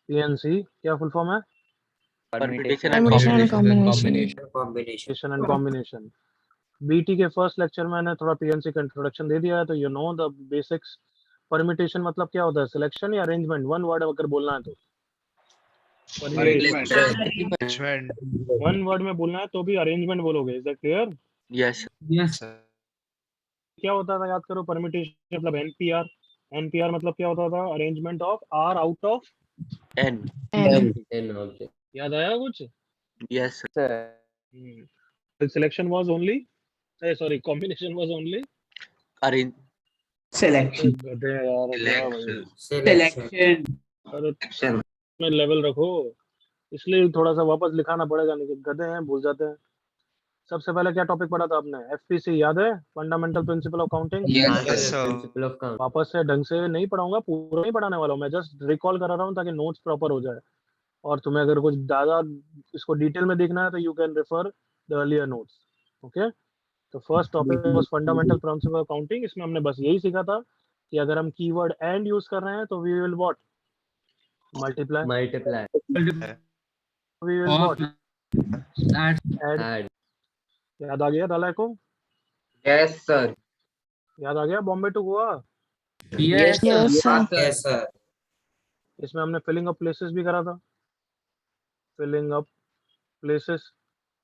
PNC क्या full form है? Permutation and combination. Permutation and combination. BT के first lecture में मैंने थोड़ा PNC का इंट्रोडक्शन दे दिया है, तो you know the basics. Permutation मतलब क्या होता है? सिलेक्शन या अरेंजमेंट? वन वर्ड अगर बोलना है तो Arrangement. वन वर्ड में बोलना है तो भी अरेंजमेंट बोलोगे। Is that clear? Yes. Yes. क्या होता था याद करो? परमिटेशन मतलब NPR। NPR मतलब क्या होता था? Arrangement of R out of N. And याद आया कुछ? Yes, sir. Selection was only, sorry, combination was only Arrange. Selection. गधे यार, क्या भाई। Selection. अरे में लेवल रखो, इसलिए थोड़ा सा वापस लिखाना पड़ेगा, नहीं तो गधे हैं, भूल जाते हैं। सबसे पहले क्या टॉपिक पढ़ा था आपने? FPC याद है? Fundamental principle of counting. Yes, sir. वापस से ढंग से नहीं पढ़ाऊंगा, पूरा नहीं पढ़ाने वाला हूँ मैं, जस्ट रिकॉल करा रहा हूँ ताकि नोट्स प्रॉपर हो जाए। और तुम्हें अगर कुछ ज्यादा इसको डिटेल में देखना है तो you can refer the earlier notes. Okay, तो first topic was fundamental principle of counting. इसमें हमने बस यही सीखा था कि अगर हम कीवर्ड एंड यूज कर रहे हैं तो we will what? Multiply. We will what? Add. याद आ गया डाला को? Yes, sir. याद आ गया? Bombay to Goa. Yes, sir. yes, sir. Yes, sir. इसमें हमने फिलिंग अप प्लेसेस भी करा था। फिलिंग अप प्लेसेस,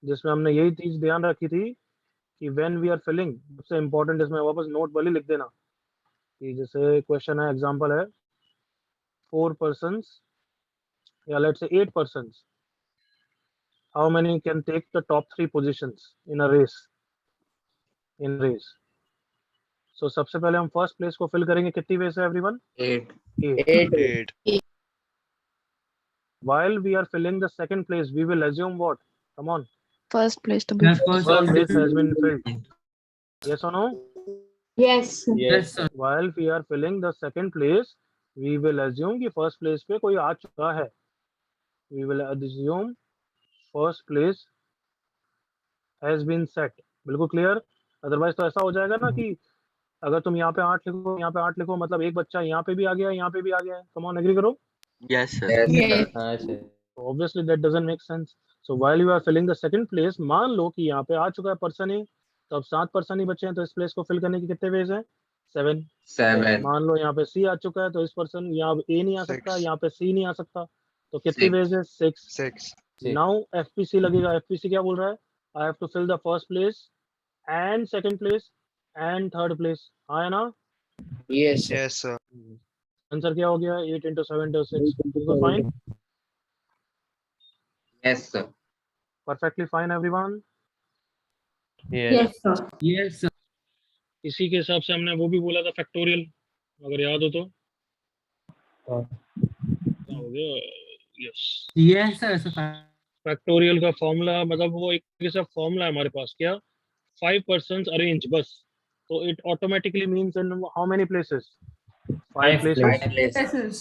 जिसमें हमने यही चीज ध्यान रखी थी कि व्हेन वी आर फिलिंग, सबसे इंपॉर्टेंट इसमें वापस नोट वाली लिख देना कि जैसे क्वेश्चन है, एग्जांपल है 4 persons या let's say 8 persons, how many can take the top 3 positions in a race? So सबसे पहले हम फर्स्ट प्लेस को फिल करेंगे कितनी वे से everyone? 8. 8। 8. While we are filling the second place, we will assume what? Come on. First place to be First place has been filled. Yes or no? Yes. Yes, sir. While we are filling the second place, we will assume कि first place पे कोई आ चुका है। We will assume first place has been set. बिल्कुल clear? Otherwise तो ऐसा हो जाएगा ना कि अगर तुम यहाँ पे 8 लिखो, यहाँ पे 8 लिखो, मतलब एक बच्चा यहाँ पे भी आ गया, यहाँ पे भी आ गया है। कम ऑन, एग्री करो। Yes, sir. Yes, sir. Obviously that doesn't make sense. So while you are filling the second place, मान लो कि यहाँ पे आ चुका है पर्सन ही, तो अब 7 पर्सन ही बचे हैं, तो इस प्लेस को फिल करने के कितने वेज हैं? 7। 7. मान लो यहाँ पे C आ चुका है, तो इस पर्सन यहाँ A नहीं आ सकता, 6. यहाँ पे C नहीं आ सकता, तो कितनी 6. वेज है? 6। 6. नाउ FPC लगेगा। FPC क्या बोल रहा है? I have to fill the first place and second place and third place. हाँ है ना? Yes, sir. Yes, sir. Answer क्या हो गया? 8 into 7 into 6। बिल्कुल fine, Yes, sir. Perfectly fine everyone. Yes, sir. Yes, sir. इसी के हिसाब से हमने वो भी बोला था फैक्टोरियल, अगर याद हो तो। क्या हो गया? Yes, Yes, sir. फैक्टोरियल का फॉर्मूला मतलब वो एक जैसा फॉर्मूला है हमारे पास। क्या? 5 persons अरेंज, बस। तो it automatically means in how many places? 5 places। 5 places.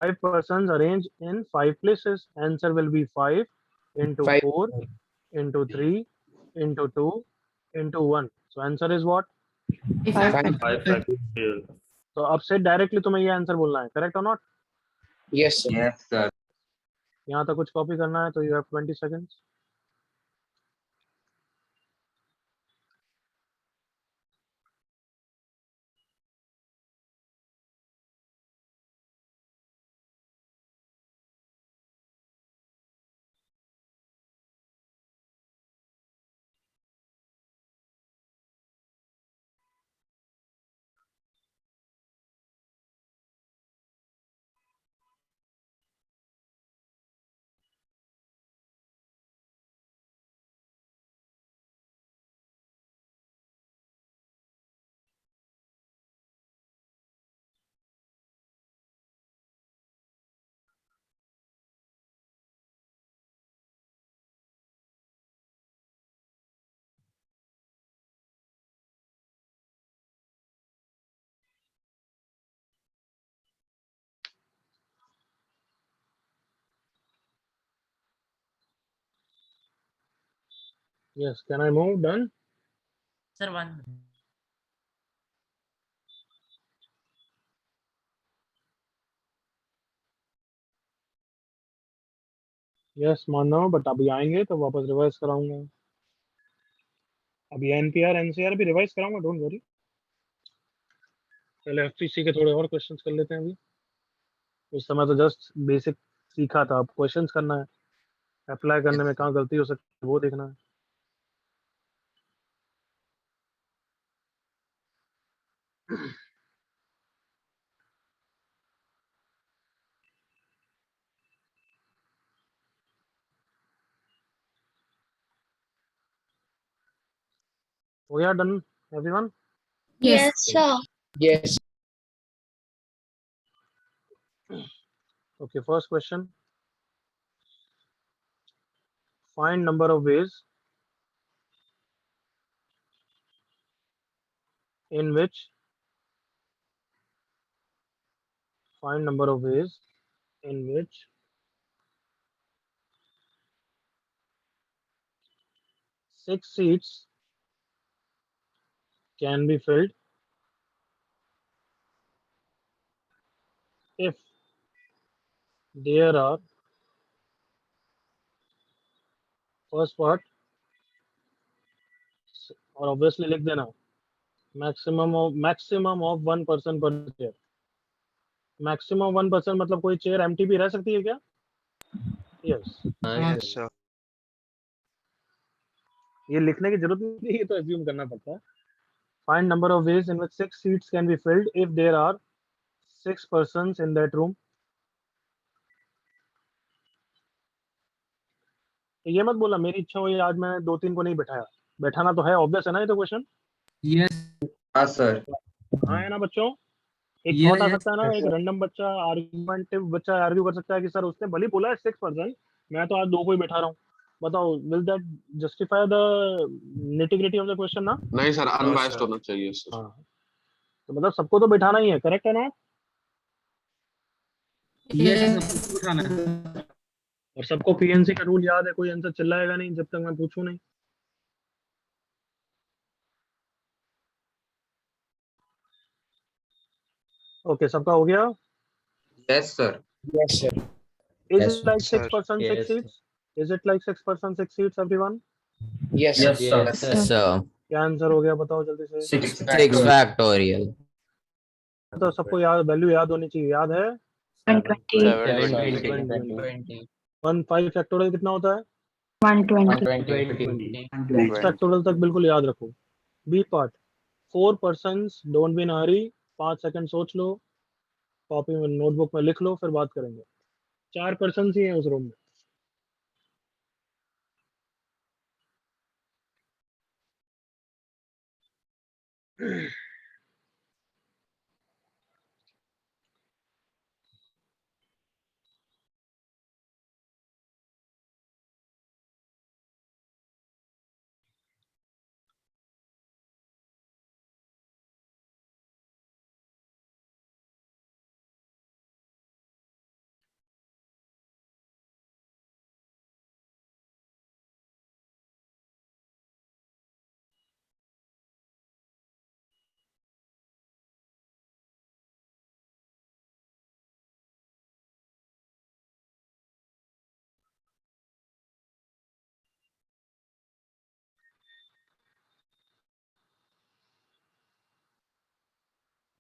5 persons arranged in 5 places. Answer will be 5 into 4 into 3 into 2 into 1. So answer is what? 5. तो अब से डायरेक्टली तुम्हें ये आंसर बोलना है, करेक्ट और not? Yes, sir. Yes, sir. यहाँ तक कुछ कॉपी करना है तो you have 20 seconds. Yes, can I move? Done. Sir, one. Yes मान रहा हूँ, बट अभी आएंगे तो वापस रिवाइज कराऊंगा। अभी एनपीआर एनसीआर भी रिवाइज कराऊंगा, डोंट वरी। पहले एफपीसी के थोड़े और क्वेश्चंस कर लेते हैं अभी। उस समय तो जस्ट बेसिक सीखा था, अब क्वेश्चंस करना है, अप्लाई करने में कहाँ गलती हो सकती है वो देखना है। हो गया done everyone? Yes, sir. Yes. Okay, first question. Find number of ways in which find number of ways in which 6 seats can be filled if there are, first part, और obviously लिख देना maximum of 1 person per chair। maximum 1 person मतलब कोई chair empty भी रह सकती है क्या? यस। Yes, sir. ये लिखने की जरूरत नहीं है, ये तो एज्यूम करना पड़ता है। Find number of ways in which 6 seats can be filled if there are 6 persons in that room। ये मत बोला मेरी इच्छा हुई आज मैं 2-3 को नहीं बैठाया, बैठाना तो है, ऑब्वियस है ना ये तो क्वेश्चन। Yes. हाँ सर। हाँ है ना बच्चों? एक Yeah, थॉट आ yes, सकता है ना, yes, एक रैंडम बच्चा आर्गुमेंटिव बच्चा आर्ग्यू कर सकता है कि सर उसने भले बोला है 6 पर्सन, मैं तो आज 2 को ही बैठा रहा हूँ। बताओ, will that justify the nitty-gritty of the question ना? नहीं सर, No, अनबायस्ड sir. होना चाहिए सर। हाँ, तो मतलब सबको तो बैठाना ही है, करेक्ट है ना? yes, सबको उठाना है। और सबको पीएनसी का रूल याद है, कोई आंसर चिल्लाएगा नहीं जब तक मैं पूछूं नहीं। ओके, सबका हो गया? Yes sir. Yes, sir. Is Yes, it like 6 sir. person 6 Yes. seats? Is it like 6 person 6 seats everyone? Yes, sir. Yes sir। Yes, sir. क्या आंसर हो गया बताओ जल्दी से। 6 6 factorial. तो सबको याद, वैल्यू याद होनी चाहिए, याद है? 120, 720, 1 5 फैक्टोरियल कितना होता है? 120, 6 फैक्टोरियल तक बिल्कुल याद रखो। B part, 4 persons, don't be in hurry, 5 second सोच लो, कॉपी में नोटबुक में लिख लो, फिर बात करेंगे। 4 persons ही हैं उस रूम में।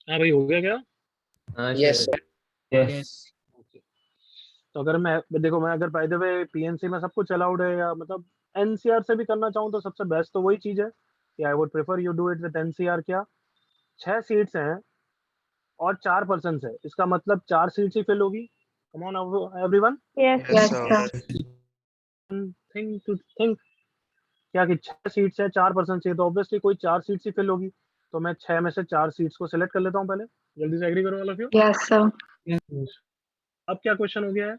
हाँ भाई, हो गया क्या? Yes, sir. यस। तो अगर मैं देखो, मैं अगर बाय द वे पीएनसी में सब कुछ अलाउड है, या मतलब एनसीआर से भी करना चाहूँ तो सबसे बेस्ट तो वही चीज है कि I would prefer you do it with NCR. क्या 6 सीट्स हैं और 4 पर्सन है, इसका मतलब 4 सीट्स ही फिल होगी। Come on everyone, Yes, sir. Think to think. क्या कि 6 सीट्स है, 4 पर्सन चाहिए, तो ऑब्वियसली कोई 4 सीट्स ही फिल होगी। तो मैं 6 में से 4 सीट्स को सिलेक्ट कर लेता हूँ पहले। जल्दी से एग्री करो all of you. yes, sir. अब क्या क्वेश्चन हो गया है?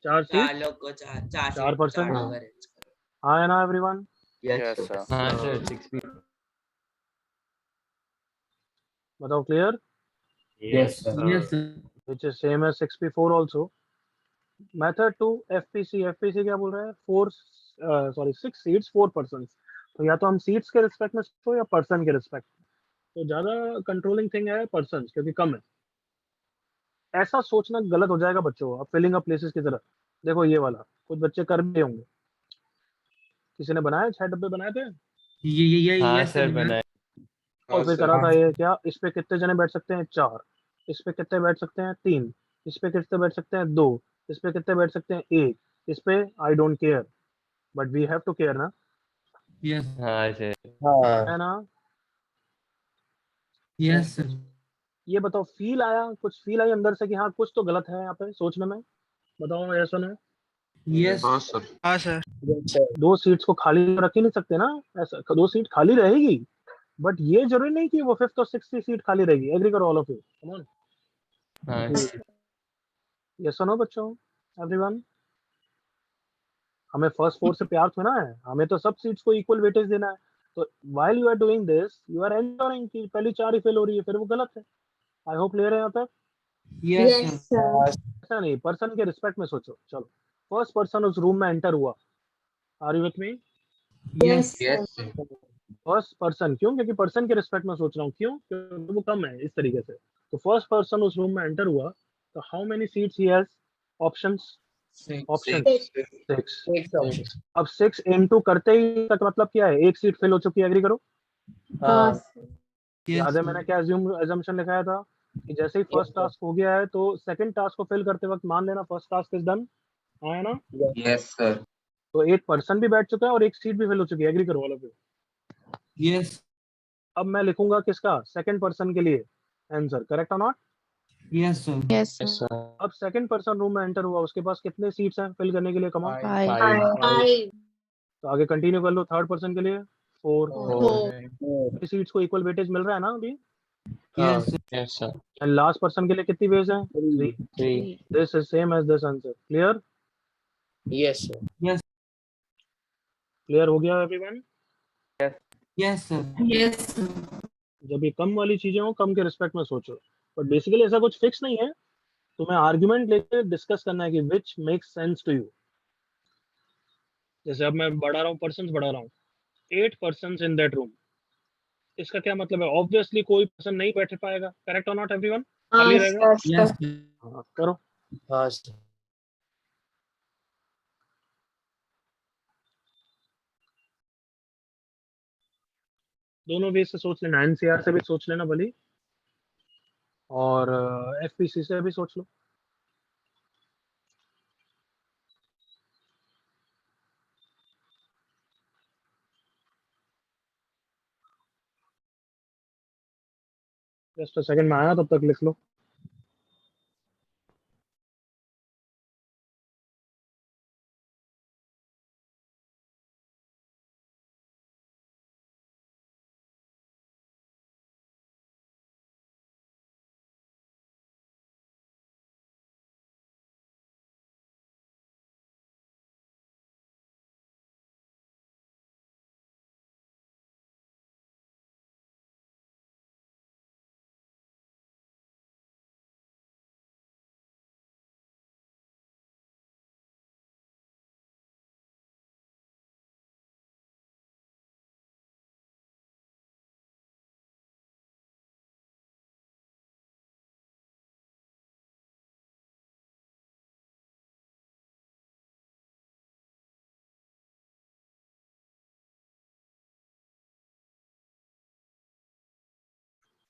4 सीट, लोग को 4 4 पर्सन। लोग arrange करो। हाँ है ना एवरीवन? Yes, sir. हाँ सर, 6 feet. बताओ clear? Yes sir. Yes, sir. which is same as 6p4 also। Method 2 FPC। FPC क्या बोल रहा है? 6 seats 4 persons। तो या तो हम सीट्स के रिस्पेक्ट में सोचो या पर्सन के रिस्पेक्ट में। तो ज्यादा कंट्रोलिंग थिंग है पर्सन, क्योंकि कम है। ऐसा सोचना गलत हो जाएगा बच्चों, अब फिलिंग अप प्लेसेस की तरह देखो ये वाला कुछ बच्चे कर भी होंगे, किसी ने बनाया, 6 डब्बे बनाए थे ये हाँ yes सर sir, बनाए। और फिर करा था ये क्या, इस पे कितने जने बैठ सकते हैं 4, इस पे कितने बैठ सकते हैं 3, इस पे कितने बैठ सकते हैं 2, इस पे कितने बैठ सकते हैं 1, इस पे I don't care but we have to care ना, yes हाँ सर। है ना। yes sir, ये बताओ फील आया, कुछ फील आई अंदर से कि हाँ कुछ तो गलत है यहाँ पे सोचने में, बताओ ऐसा ना। yes हाँ सर। 2 सीट्स को खाली रख ही नहीं सकते ना, ऐसा 2 सीट खाली रहेगी बट ये जरूरी नहीं कि वो 5th और 6th सीट खाली रहेगी, एग्री करो all of you, come on, हाँ यस और नो बच्चों, एवरीवन। हमें फर्स्ट 4 से प्यार थोड़ा है, हमें तो सब सीट्स को इक्वल वेटेज देना है, तो while you are doing this you are enjoying कि पहली 4 ही फेल हो रही है, फिर वो गलत है। आई होप क्लियर है यहाँ तक। yes sir, ऐसा नहीं, पर्सन के रिस्पेक्ट में सोचो। चलो फर्स्ट पर्सन उस रूम में एंटर हुआ, are you with me, yes Yes, sir. First person, क्यों, क्योंकि पर्सन के रिस्पेक्ट में सोच रहा हूँ, क्यों, क्योंकि वो कम है इस तरीके से। तो फर्स्ट पर्सन उस रूम में एंटर हुआ, तो how many seats he has, options, option 6। अब 6 इनटू करते ही तक मतलब क्या है, एक सीट फेल हो चुकी है, एग्री करो। yes याद है sir, मैंने क्या अजम्पशन लिखाया था कि जैसे ही फर्स्ट टास्क हो गया है तो सेकंड टास्क को फिल करते वक्त मान लेना फर्स्ट टास्क इज डन, है ना। Yes, sir. तो एक पर्सन भी बैठ चुका है और एक सीट भी फिल हो चुकी है, एग्री करो ऑल ऑफ यू। yes अब मैं लिखूंगा किसका, सेकंड पर्सन के लिए आंसर, करेक्ट और not. yes sir, Yes, Yes, sir. sir. अब सेकंड पर्सन रूम में एंटर हुआ, उसके पास कितने सीट्स हैं फिल करने के लिए, कमा। Five. तो आगे कंटिन्यू कर लो, थर्ड पर्सन के लिए 4 Four. सीट्स को इक्वल वेटेज मिल रहा है ना अभी। yes sir, Yes, sir. And last person के लिए कितनी वेज है, 3। 3. This is same as this answer, clear, yes clear हो गया everyone. yes sir, Yes, sir. जब ये कम वाली चीजें हो, कम के रिस्पेक्ट में सोचो, बट बेसिकली ऐसा कुछ फिक्स नहीं है, तुम्हें आर्गुमेंट लेके डिस्कस करना है कि which makes sense to you. जैसे अब मैं बढ़ा रहा हूँ, पर्सन बढ़ा रहा हूँ, 8 पर्सन इन दैट रूम, इसका क्या मतलब है, ऑब्वियसली कोई पर्सन नहीं बैठ पाएगा, करेक्ट और नॉट एवरीवन, खाली रहेगा। yes sir, हाँ, करो। दोनों वे से सोच लेना, एनसीआर से भी सोच लेना भली, और एफपीसी से भी सोच लो। जस्ट अ सेकंड में आया, तब तक लिख लो।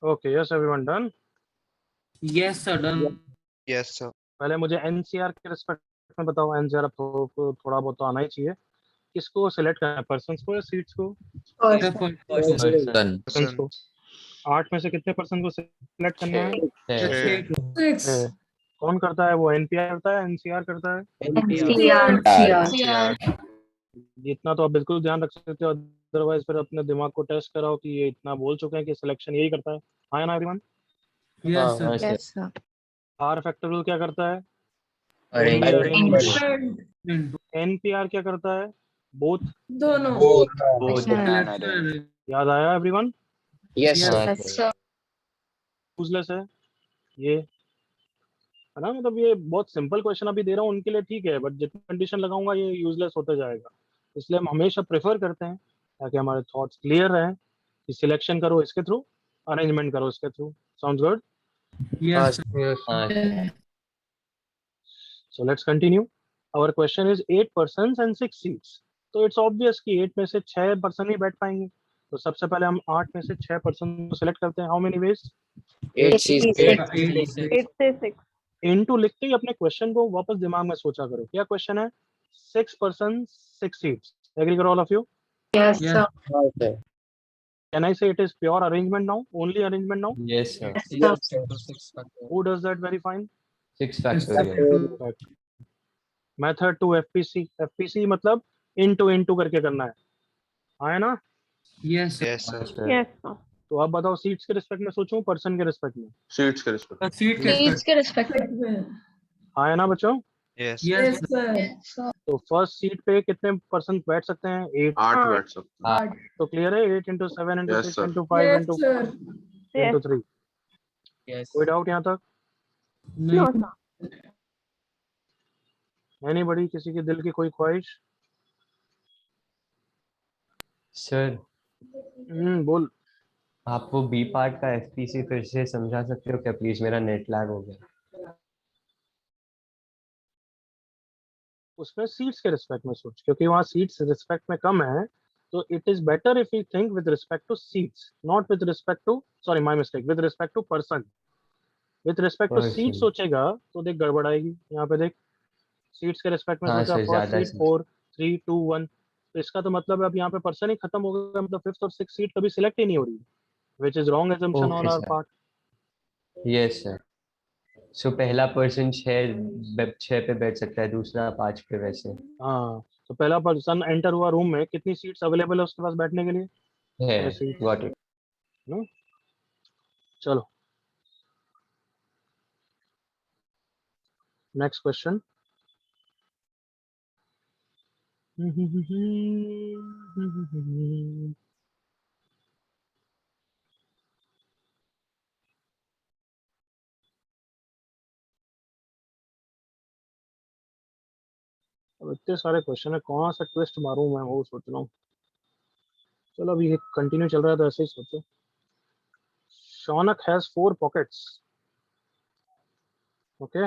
Okay, yes everyone done. yes sir, done, yes sir. पहले मुझे एनसीआर के रिस्पेक्ट में बताओ, एनसीआर आपको थोड़ा बहुत तो आना ही चाहिए, किसको सिलेक्ट करना है, पर्संस को या सीट्स को। the first Person. पर्संस को। 8 में से कितने पर्सन को सिलेक्ट करना है, 6. 6। कौन करता है, वो एनपीआर करता है, एनसीआर करता है। NCR. इतना तो आप बिल्कुल ध्यान रख सकते हो, अदरवाइज फिर अपने दिमाग को टेस्ट कराओ कि ये इतना बोल चुके हैं कि सिलेक्शन यही करता है, हाँ ना everyone. yes sir, Yes, sir. R factorial क्या करता है, Arrange. एनपीआर क्या करता है, बोथ। Sir. याद आया everyone, yes sir, Yes, sir. Useless है ये, है ना, मतलब ये बहुत सिंपल क्वेश्चन अभी दे रहा हूँ उनके लिए ठीक है, बट जितनी कंडीशन लगाऊंगा ये यूजलेस होता जाएगा, इसलिए हम हमेशा प्रेफर करते हैं ताकि हमारे थॉट्स क्लियर रहें कि सिलेक्शन करो इसके थ्रू, अरेंजमेंट करो इसके through. Sounds good, yes sir, Yes. So let's continue. Our question is 8 persons and 6 seats, तो इट्स ऑब्वियस कि 8 में से 6 पर्सन ही बैठ पाएंगे। तो सबसे पहले हम 8 में से 6 पर्सन को सिलेक्ट करते हैं। How many ways? 8 seats. 8 into लिखते ही अपने क्वेश्चन को वापस दिमाग में सोचा करो। क्या क्वेश्चन है? 6 पर्सन 6 सीट्स। एग्री करो all of you? Yes, Yes. sir. Can I say it is pure arrangement now? Only arrangement now? Yes, sir. Yes, sir. Who does that very fine? 6 factorial. Method to FPC. FPC मतलब into करके करना है, आया ना? Yes, sir. Yes, sir. Sir. Yes, sir. तो आप बताओ seats के रिस्पेक्ट में सोचूं, पर्सन के रिस्पेक्ट में? सीट्स के रिस्पेक्ट। Seat Please के get respect. आया ना बच्चों? Yes. Yes, Yes, sir. तो फर्स्ट सीट पे कितने पर्सन बैठ सकते हैं? 8। 8 हाँ। बैठ सकते हैं। तो क्लियर है? 8 into 7 into Yes, 6 sir. into 5 Yes, into sir. 4 into 3। Yes. कोई डाउट यहाँ तक? No, नहीं. sir. एनीबॉडी? किसी के दिल की कोई ख्वाहिश? Sir, बोल। आप वो बी पार्ट का एफपीसी फिर से समझा सकते हो क्या प्लीज? मेरा नेट लैग हो गया। उसमें सीट्स के रिस्पेक्ट में सोच, क्योंकि वहाँ सीट्स रिस्पेक्ट में कम है, तो it is better if you think with respect to seats, not with respect to, sorry my mistake, with respect to person. With respect to seat Person. सोचेगा तो देख गड़बड़ आएगी। यहाँ पे देख, सीट्स के रिस्पेक्ट में हाँ सोचा, सर, फर्स्ट ज्यादा सीट 4 3 2 1, तो इसका तो मतलब अब यहाँ पे पर्सन ही खत्म हो गया, मतलब फिफ्थ और सिक्स सीट कभी सिलेक्ट ही नहीं हो रही, which is wrong assumption on Okay, our sir. part। Yes sir. So पहला पर्सन 6 पे बैठ सकता है, दूसरा 5 पे वैसे हाँ, तो पहला पर्सन एंटर हुआ रूम में, कितनी सीट्स अवेलेबल है उसके पास बैठने के लिए? है। 6 सीट्स। Got it. नो, चलो नेक्स्ट क्वेश्चन। अब इतने सारे क्वेश्चन है, कौन सा ट्विस्ट मारूं मैं, वो सोच रहा हूँ। चलो अभी ये कंटिन्यू चल रहा है तो ऐसे ही सोचो। Shaunak has 4 pockets. Okay,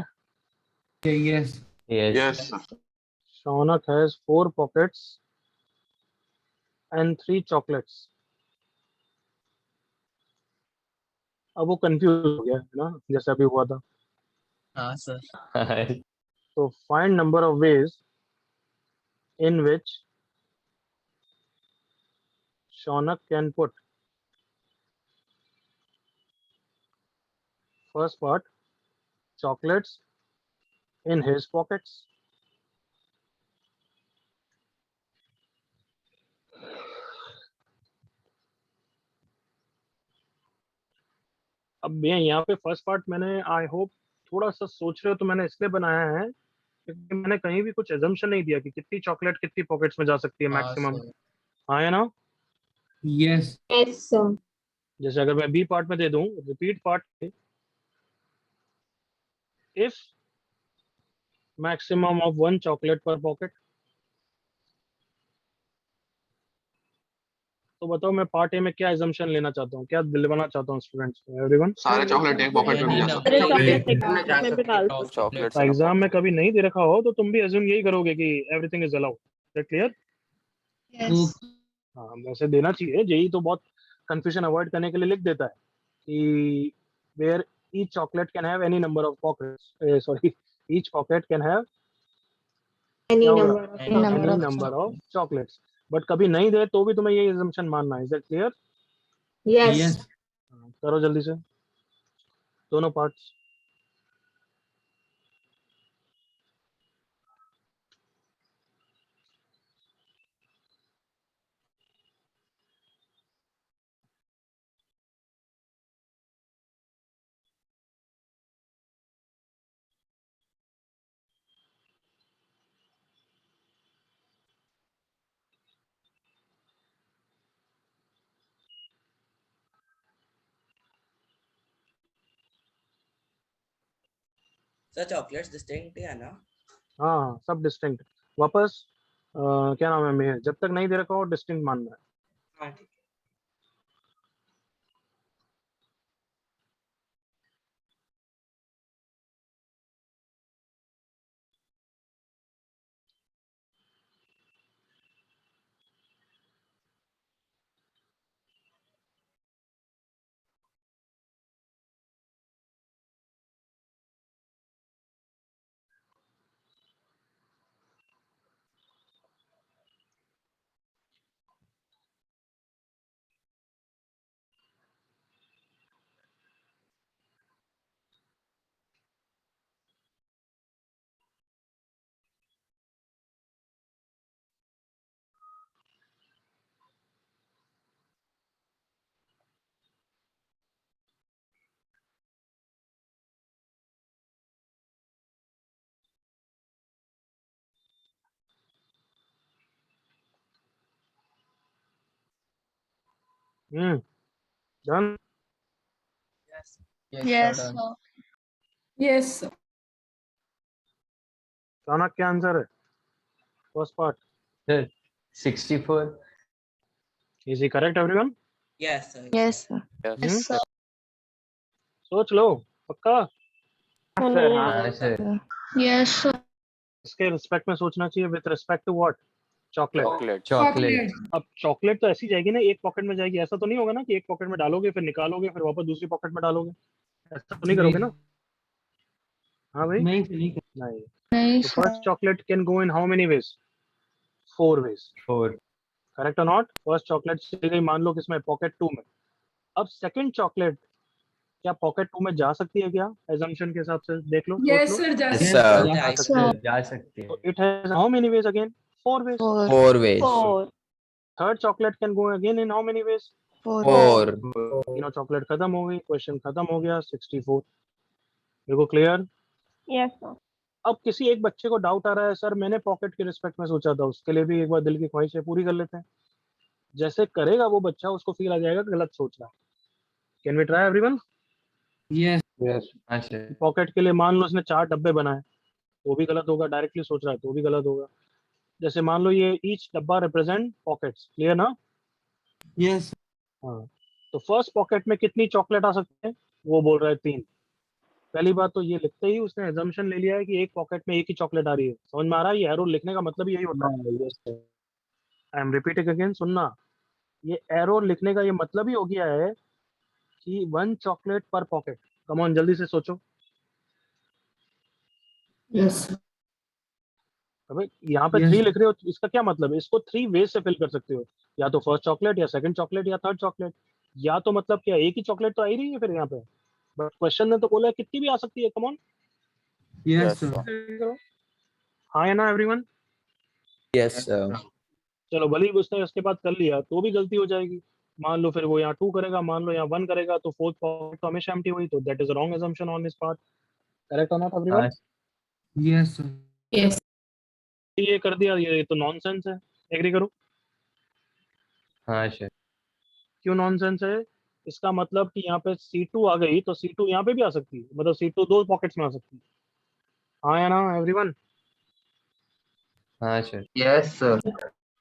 yes. Yes. Yes sir. Shaunak has 4 pockets and 3 chocolates. अब वो कंफ्यूज हो गया है ना, जैसे अभी हुआ था। हाँ sir. तो find number of ways in which Shaunak can put, first part, chocolates in his pockets। अब मैं यहाँ पे फर्स्ट पार्ट मैंने, आई होप थोड़ा सा सोच रहे हो, तो मैंने इसलिए बनाया है क्योंकि मैंने कहीं भी कुछ एजम्पशन नहीं दिया कि कितनी चॉकलेट कितनी पॉकेट्स में जा सकती है हाँ मैक्सिमम। sir. हाँ है ना? Yes. Yes, sir. जैसे अगर मैं बी पार्ट में दे दूं, repeat part, if maximum of 1 chocolate पर पॉकेट, तो बताओ मैं पार्ट ए में क्या एजम्पशन लेना चाहता हूँ, क्या दिलवाना चाहता हूँ स्टूडेंट्स को, एवरीवन? सारे चॉकलेट एक पॉकेट में भी जा सकते अरे हैं। चॉकलेट Chocolate में जा सकते हैं। Top चॉकलेट तो एग्जाम में कभी नहीं दे रखा हो तो तुम भी एज्यूम यही करोगे कि everything is allowed. That clear? Yes. हाँ, वैसे देना चाहिए। जेई तो बहुत कंफ्यूजन अवॉइड करने के लिए लिख देता है कि where each chocolate can have any number of pockets, sorry each pocket can have Any क्या होगा? number of Any any chocolates. Number of chocolates. But कभी नहीं दे तो भी तुम्हें ये assumption मानना है। Is that clear? Yes. Yes. करो जल्दी से दोनों पार्ट्स। Sir, chocolates distinct है ना? हाँ सब डिस्टिंक्ट। वापस क्या नाम है, मेहर, जब तक नहीं दे रखा हो डिस्टिंक्ट मानना है। हाँ ठीक है. Done. Yes, sir. Yes, sir. Shaunak क्या आंसर है? फर्स्ट पार्ट सर 64 इज ही correct everyone? Yes, sir. Yes, sir. Yes, sir. सोच लो पक्का? हाँ सर Yes, sir. इसके रिस्पेक्ट में सोचना चाहिए with respect to what? Chocolate. Chocolate अब चॉकलेट तो ऐसी जाएगी ना, एक पॉकेट में जाएगी, ऐसा तो नहीं होगा ना कि एक पॉकेट में डालोगे फिर निकालोगे फिर वापस दूसरी पॉकेट में डालोगे, ऐसा तो नहीं करोगे ना? हाँ भाई नहीं नहीं नहीं। नहीं, तो sir. First chocolate can go in how many ways? 4 ways, 4 correct और नॉट? फर्स्ट चॉकलेट चली गई मान लो किसमें? पॉकेट 2 में। अब सेकंड चॉकलेट क्या पॉकेट 2 में जा सकती है क्या? एजम्पशन के हिसाब से देख लो, Yes, सोच लो। sir. Just Yes, sir. जा Yes, सकते हैं, जा सकते तो हैं it has how many ways again? 4 ways. 4 ways. Third chocolate can go again in how many ways? 4. तीनों चॉकलेट खत्म हो गई, क्वेश्चन खत्म हो गया। 64 देखो क्लियर? Yes, sir. अब किसी एक बच्चे को डाउट आ रहा है सर मैंने पॉकेट के रिस्पेक्ट में सोचा था, उसके लिए भी एक बार दिल की ख्वाहिश है पूरी कर लेते हैं। जैसे करेगा वो बच्चा उसको फील आ जाएगा गलत सोच रहा है। Can we try everyone? Yes हाँ सर पॉकेट के लिए मान लो उसने 4 डब्बे बनाए तो भी गलत होगा, डायरेक्टली सोच रहा है तो भी गलत होगा। जैसे मान लो ये ईच डब्बा रिप्रेजेंट पॉकेट्स, क्लियर ना? यस हाँ, तो फर्स्ट पॉकेट में कितनी चॉकलेट आ सकते हैं? वो बोल रहा है 3। पहली बात तो ये लिखते ही उसने एजम्पशन ले लिया है कि एक पॉकेट में एक ही चॉकलेट आ रही है। समझ में आ रहा है? ये एरो लिखने का मतलब यही होता है। आई एम रिपीटिंग अगेन, सुनना। ये एरो लिखने का ये मतलब ही हो गया है कि 1 चॉकलेट पर पॉकेट। कम ऑन जल्दी से सोचो। Yes, sir. अबे यहाँ पे Yes. 3 लिख रहे हो, इसका क्या मतलब है? इसको 3 वे से फिल कर सकते हो, या तो फर्स्ट चॉकलेट या सेकंड चॉकलेट या थर्ड चॉकलेट, या तो मतलब क्या एक ही चॉकलेट तो आ ही रही है फिर यहाँ पे। बट क्वेश्चन ने तो बोला है कितनी भी आ सकती है। कम ऑन यस करो। हाँ या ना एवरीवन? Yes, sir. चलो भले ही उसने उसके बाद कर लिया तो भी गलती हो जाएगी। मान लो फिर वो यहाँ 2 करेगा, मान लो यहाँ 1 करेगा, तो फोर्थ पॉकेट तो हमेशा एम्प्टी हुई, तो that is wrong assumption on his part. Correct और नॉट एवरीवन? हाँ यस Yes. ये कर दिया, ये तो नॉनसेंस है। एग्री करो? हाँ सर क्यों नॉनसेंस है? इसका मतलब कि यहाँ पे C2 आ गई तो C2 यहाँ पे भी आ सकती है, मतलब C2 2 पॉकेट्स में आ सकती है। हाँ या ना एवरीवन? हाँ sir Yes, sir.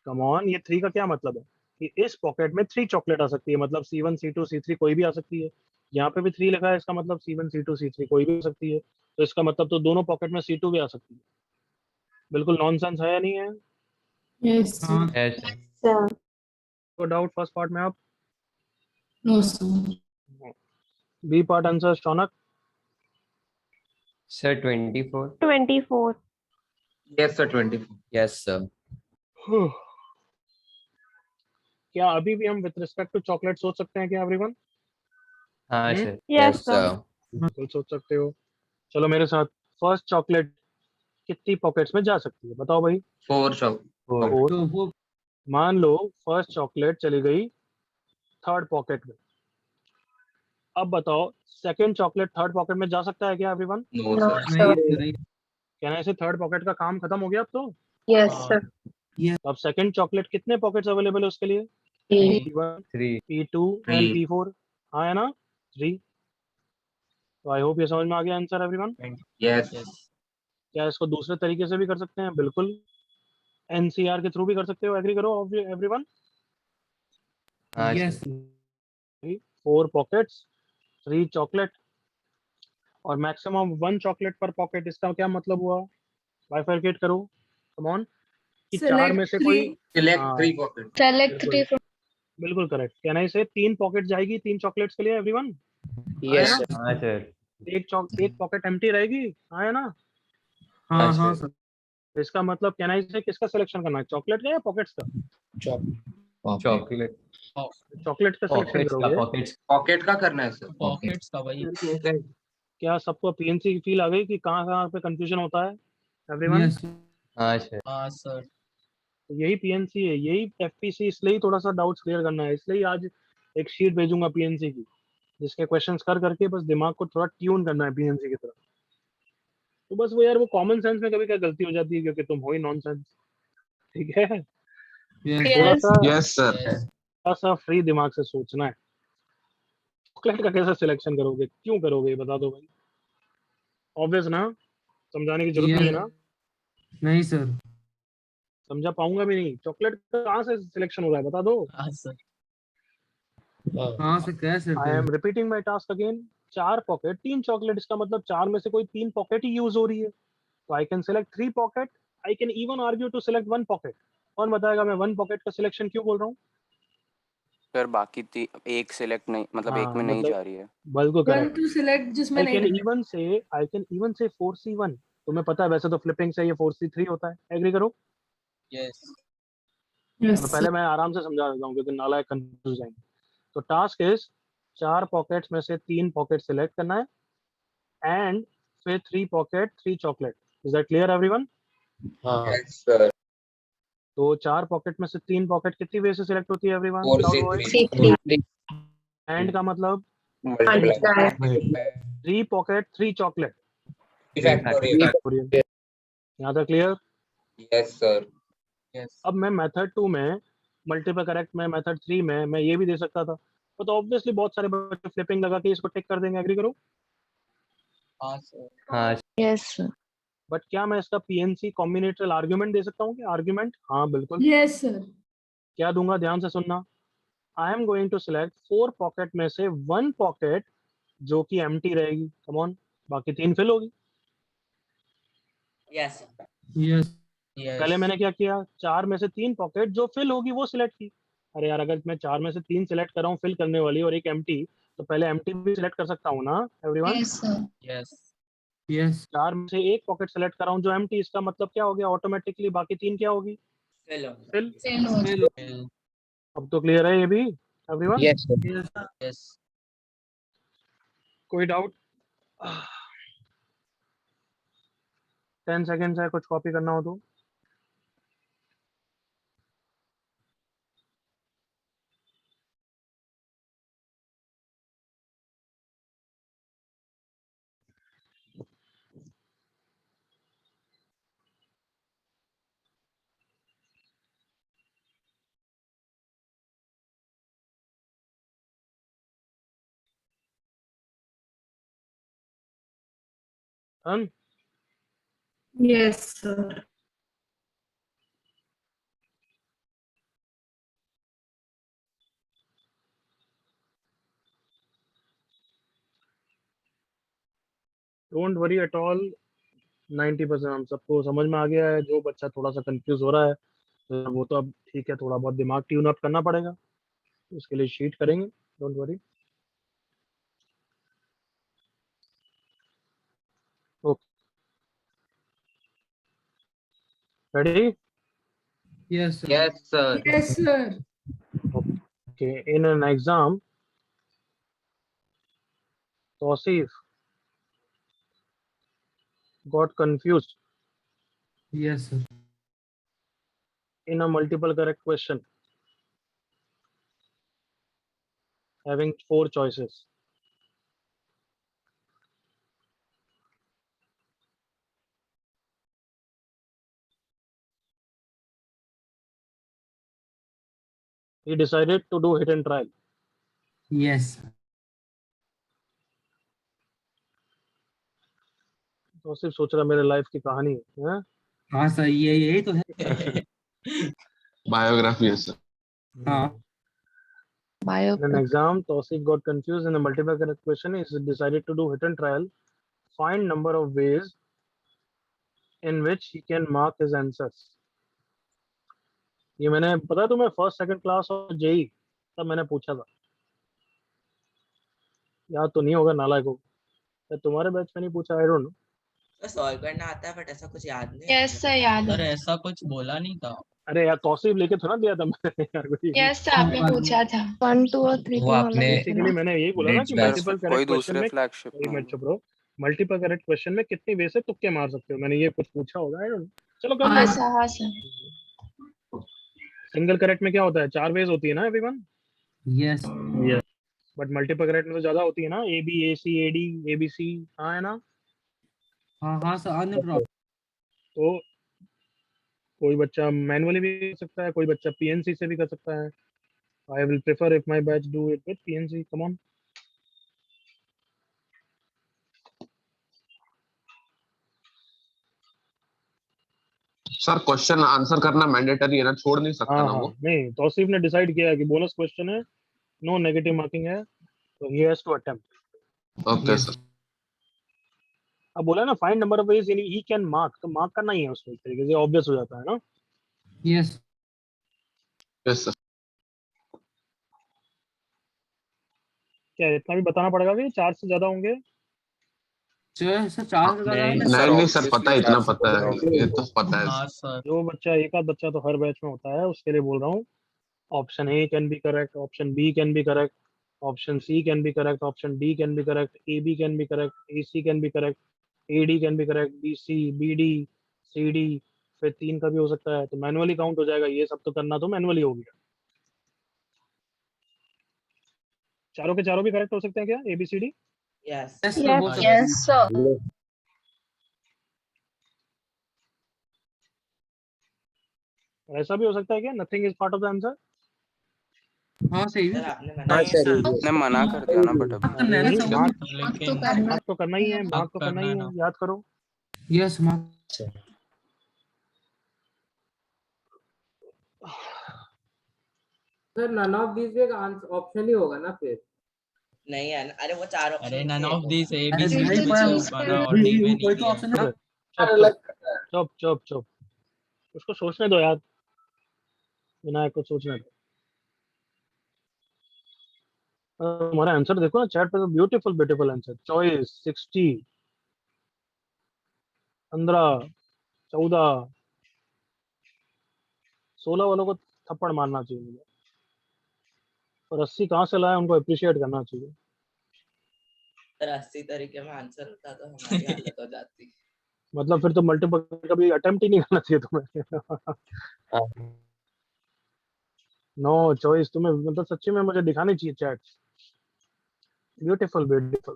Come on, ये 3 का क्या मतलब है कि इस पॉकेट में 3 चॉकलेट आ सकती है, मतलब C1 C2 C3 कोई भी आ सकती है। यहाँ पे भी 3 लिखा है, इसका मतलब C1 C2 C3 कोई भी आ सकती है, तो इसका मतलब तो दोनों पॉकेट में C2 भी आ सकती है। बिल्कुल नॉनसेंस है या नहीं है? Yes, sir. हाँ है सर Sir. तो डाउट फर्स्ट पार्ट में आप? No, sir. B part answer Shaunak? Sir 24 24. Yes, sir. 24. Yes sir क्या अभी भी हम विद रिस्पेक्ट टू चॉकलेट सोच सकते हैं क्या एवरीवन? हाँ हम्म? Sir Yes, sir. बिल्कुल सोच सकते हो। चलो मेरे साथ, फर्स्ट चॉकलेट कितनी पॉकेट्स में जा सकती है बताओ भाई? 4 chocolate. 4 4। तो वो मान लो फर्स्ट चॉकलेट चली गई थर्ड पॉकेट में, अब बताओ सेकंड चॉकलेट थर्ड पॉकेट में जा सकता है क्या एवरीवन? No, No, sir. नहीं नहीं कहना है इसे थर्ड पॉकेट का काम खत्म हो गया अब तो। Yes, sir. अब सेकंड चॉकलेट कितने पॉकेट्स अवेलेबल है उसके लिए? 8. P1 3 P2 and 3. P4। हाँ है ना? 3। तो आई होप ये समझ में आ गया आंसर एवरीवन। Yes. क्या इसको दूसरे तरीके से भी कर सकते हैं? बिल्कुल, एनसीआर के थ्रू भी कर सकते हो। एग्री करो एवरीवन? हाँ यस सर 4 पॉकेट्स 3 चॉकलेट और मैक्सिमम 1 चॉकलेट पर पॉकेट, इसका क्या मतलब हुआ? बाइफरकेट करो कम ऑन कि 4 में से कोई। Select हाँ 3 pockets. Select बिल्कुल 3 from. बिल्कुल करेक्ट। कहना इसे 3 पॉकेट जाएगी 3 चॉकलेट्स के लिए एवरीवन। Yes, ना? sir. हाँ सर एक पॉकेट एम्प्टी रहेगी। हाँ है ना? हाँ हाँ हाँ सर सर तो इसका मतलब कहना इसे किसका सिलेक्शन करना है? चॉकलेट का या पॉकेट्स का? चॉकलेट चॉकलेट का सिलेक्शन पॉकेट्स का करोगे। पॉकेट्स Pocket का करना है sir. Pockets का भाई. क्या सबको पीएनसी की फील आ गई कि कहाँ पे कंफ्यूजन होता है एवरीवन? यस हाँ सर हाँ सर. यही पीएनसी है, यही एफपीसी, इसलिए ही थोड़ा सा डाउट्स क्लियर करना है। इसलिए आज एक शीट भेजूंगा पीएनसी की, जिसके क्वेश्चंस कर करके बस दिमाग को थोड़ा ट्यून करना है पीएनसी की तरफ। तो बस वो यार वो कॉमन सेंस में कभी क्या गलती हो जाती है क्योंकि तुम हो ही नॉनसेंस। ठीक है? यस थोड़ा सा Yes, sir. Yes. सा फ्री दिमाग से सोचना है। चॉकलेट का कैसे सिलेक्शन करोगे, क्यों करोगे, ये बता दो भाई। ऑब्वियस ना, समझाने की जरूरत नहीं है ना। नहीं सर। समझा पाऊंगा भी नहीं, चॉकलेट का कहाँ से सिलेक्शन हो रहा है, बता दो। हाँ सर, कह सकते आई हैं। Am repeating my task again. 4 pocket 3 chocolate, इसका मतलब 4 में से कोई 3 पॉकेट ही यूज हो रही है, तो I can select 3 pocket. I can even argue to select 1 pocket. कौन बताएगा मैं 1 पॉकेट का सिलेक्शन क्यों बोल रहा हूँ? सर बाकी एक सिलेक्ट नहीं, मतलब एक हाँ में नहीं मतलब जा रही है। बिल्कुल करेक्ट। टू सिलेक्ट जिसमें आई नहीं कैन इवन से 4C1। तुम्हें पता है वैसे तो फ्लिपिंग से ये 4C3 होता है, एग्री करो। Yes. तो पहले मैं आराम से समझा देता हूँ क्योंकि नालायक कंफ्यूज जाएंगे। तो टास्क इज 4 पॉकेट्स में से 3 पॉकेट सिलेक्ट करना है, एंड फिर 3 pocket 3 chocolate. Is that clear everyone? Yes, sir. तो 4 पॉकेट में से 3 पॉकेट कितनी वे से सिलेक्ट होती है एवरीवन? 4C3. एंड का मतलब Multiply. 3 pocket 3 chocolate. Factorial. यहाँ तक क्लियर? Yes, sir. Yes. अब मैं मेथड 2 में मल्टीपल करेक्ट में, मेथड 3 में मैं ये भी दे सकता था, तो ऑब्वियसली बहुत सारे बच्चे फ्लिपिंग लगा के इसको टिक कर देंगे, एग्री करो। Sir. हाँ यस सर। बट क्या मैं इसका पीएनसी कॉम्बिनेटरियल आर्गुमेंट दे सकता हूँ कि आर्गुमेंट? हाँ बिल्कुल। Yes sir. क्या दूंगा, ध्यान से सुनना। I am going to select 4 pocket में से 1 पॉकेट जो कि एम्प्टी रहेगी, कम ऑन, बाकी 3 फिल होगी। Yes. यस। Yes. पहले मैंने क्या किया, 4 में से 3 पॉकेट जो फिल होगी वो सिलेक्ट की। अरे यार, अगर मैं 4 में से 3 सिलेक्ट कर रहा हूँ फिल करने वाली और एक एम्प्टी, तो पहले एम्प्टी भी सिलेक्ट कर सकता हूँ ना everyone. Yes sir. Yes. Yes. 4 में से एक पॉकेट सेलेक्ट कर रहा हूँ जो एम्प्टी, इसका मतलब क्या हो गया, ऑटोमेटिकली बाकी 3 क्या होगी, Fellow. फिल। Fill. अब तो क्लियर है ये भी एवरीवन? Yes Yes. कोई डाउट? 10 सेकेंड्स है, कुछ कॉपी करना हो तो। Done? Yes sir. Don't worry at all, 90% हम सबको समझ में आ गया है। जो बच्चा थोड़ा सा कंफ्यूज हो रहा है तो वो तो अब ठीक है, थोड़ा बहुत दिमाग ट्यून अप करना पड़ेगा, उसके लिए शीट करेंगे, don't worry. Okay, ready? Yes sir. Yes, sir. Yes sir. Okay, in an exam Tauseef got confused yes sir. in a multiple correct question having 4 choices. He decided to do hit and trial. Yes. तो सिर्फ सोच रहा मेरे life की कहानी है। हाँ sir, यही तो है। Biography is sir. हाँ। In an exam, Tausif got confused in a multiple correct question. He decided to do hit and trial, find number of ways in which he can mark his answers. ये मैंने, पता है तुम्हें, first second class और JEE तब मैंने पूछा था, याद तो नहीं होगा नालायक को, तुम्हारे बैच में नहीं पूछा, आई डोंट नो। तो सॉल्व करना आता है बट ऐसा कुछ याद नहीं यस सर, याद है। ऐसा कुछ बोला नहीं था। अरे यार, तौसीफ लेके थोड़ा दिया था मैंने यार कोई। यस सर, आपने पूछा था 1 2 और 3 वो आपने बेसिकली मैंने यही बोला ना कि मल्टीपल कोई करेक्ट क्वेश्चन दूसरे में, फ्लैगशिप एक में मिनट चुप रहो, मल्टीपल करेक्ट क्वेश्चन में कितनी वे से तुक्के मार सकते हो, मैंने ये कुछ पूछा होगा, आई डोंट नो। चलो कर हाँ लो। सर, हाँ सर। सिंगल करेक्ट में क्या होता है, 4 वेज होती है ना everyone. Yes. Yes, but multiple correct में तो ज्यादा होती है ना, A B A C A D A B C, हाँ है ना। हाँ हाँ सर, अन्य प्रॉब्लम। तो कोई बच्चा मैनुअली भी कर सकता है, कोई बच्चा पीएनसी से भी कर सकता है, I will prefer if my batch do it with PNC. Come on. Sir question answer करना मैंडेटरी है ना, छोड़ नहीं सकता हाँ ना हाँ वो। नहीं, तौसीफ ने डिसाइड किया है कि बोनस क्वेश्चन है, नो नेगेटिव मार्किंग है, तो he has to attempt. Okay sir. अब बोला ना find number of veg he can mark, तो मार्क करना ही है उसको, एक तरीके से ऑब्वियस हो जाता है ना। Yes yes sir. क्या इतना भी बताना पड़ेगा कि 4 से ज्यादा होंगे? सर 4 से ज्यादा नहीं, है? नहीं नहीं सर, obviously पता है, इतना चार से पता है, ज्यादा ये तो पता है। हाँ सर। जो बच्चा, एक आध बच्चा तो हर बैच में होता है, उसके लिए बोल रहा हूँ। Option A can be correct, option B can be correct, option C can be correct, option D can be correct, A B can be correct, A C can be correct, A D can be correct, B C, B D, C D, फिर 3 का भी हो सकता है, तो manually count हो जाएगा। ये सब तो करना तो मैनुअली हो गया। चारों के चारों भी करेक्ट हो सकते हैं क्या, A B C D? Yes. Yes sir हो सकता है। Yes, sir. ऐसा भी हो सकता है क्या, nothing is part of the answer? हाँ सही सर है। आपने हाँ मना सर, किया। आपने मना कर दिया ना बट आप अभी। तो नैना नहीं, सब मार्क मार्क तो करना मार्क तो करना ही है, मार्क तो करना ही है, याद करो। यस माँ सर नन ऑफ दिस एक ऑप्शन ही होगा ना फिर? नहीं है ना, अरे वो 4 ऑप्शन अरे none of these A, B, अरे C, भाई D कोई कुछ बना और D में कोई नहीं तो है। ऑप्शन है। चुप चुप चुप, उसको सोचने दो यार, विनायक को सोचने दो। हमारा आंसर देखो ना चैट पे, तो ब्यूटीफुल ब्यूटीफुल आंसर। चॉइस 60, 15, 14, 16 वालों को थप्पड़ मारना चाहिए मुझे, और 80 कहाँ से लाए उनको अप्रिशिएट करना चाहिए। सर 80 तरीके में आंसर होता तो हमारी हालत हो जाती। मतलब फिर तो मल्टीपल कभी अटेम्प्ट ही नहीं करना चाहिए तुम्हें। नो चॉइस, तुम्हें मतलब सच्ची में मुझे दिखानी चाहिए चैट। Beautiful beautiful.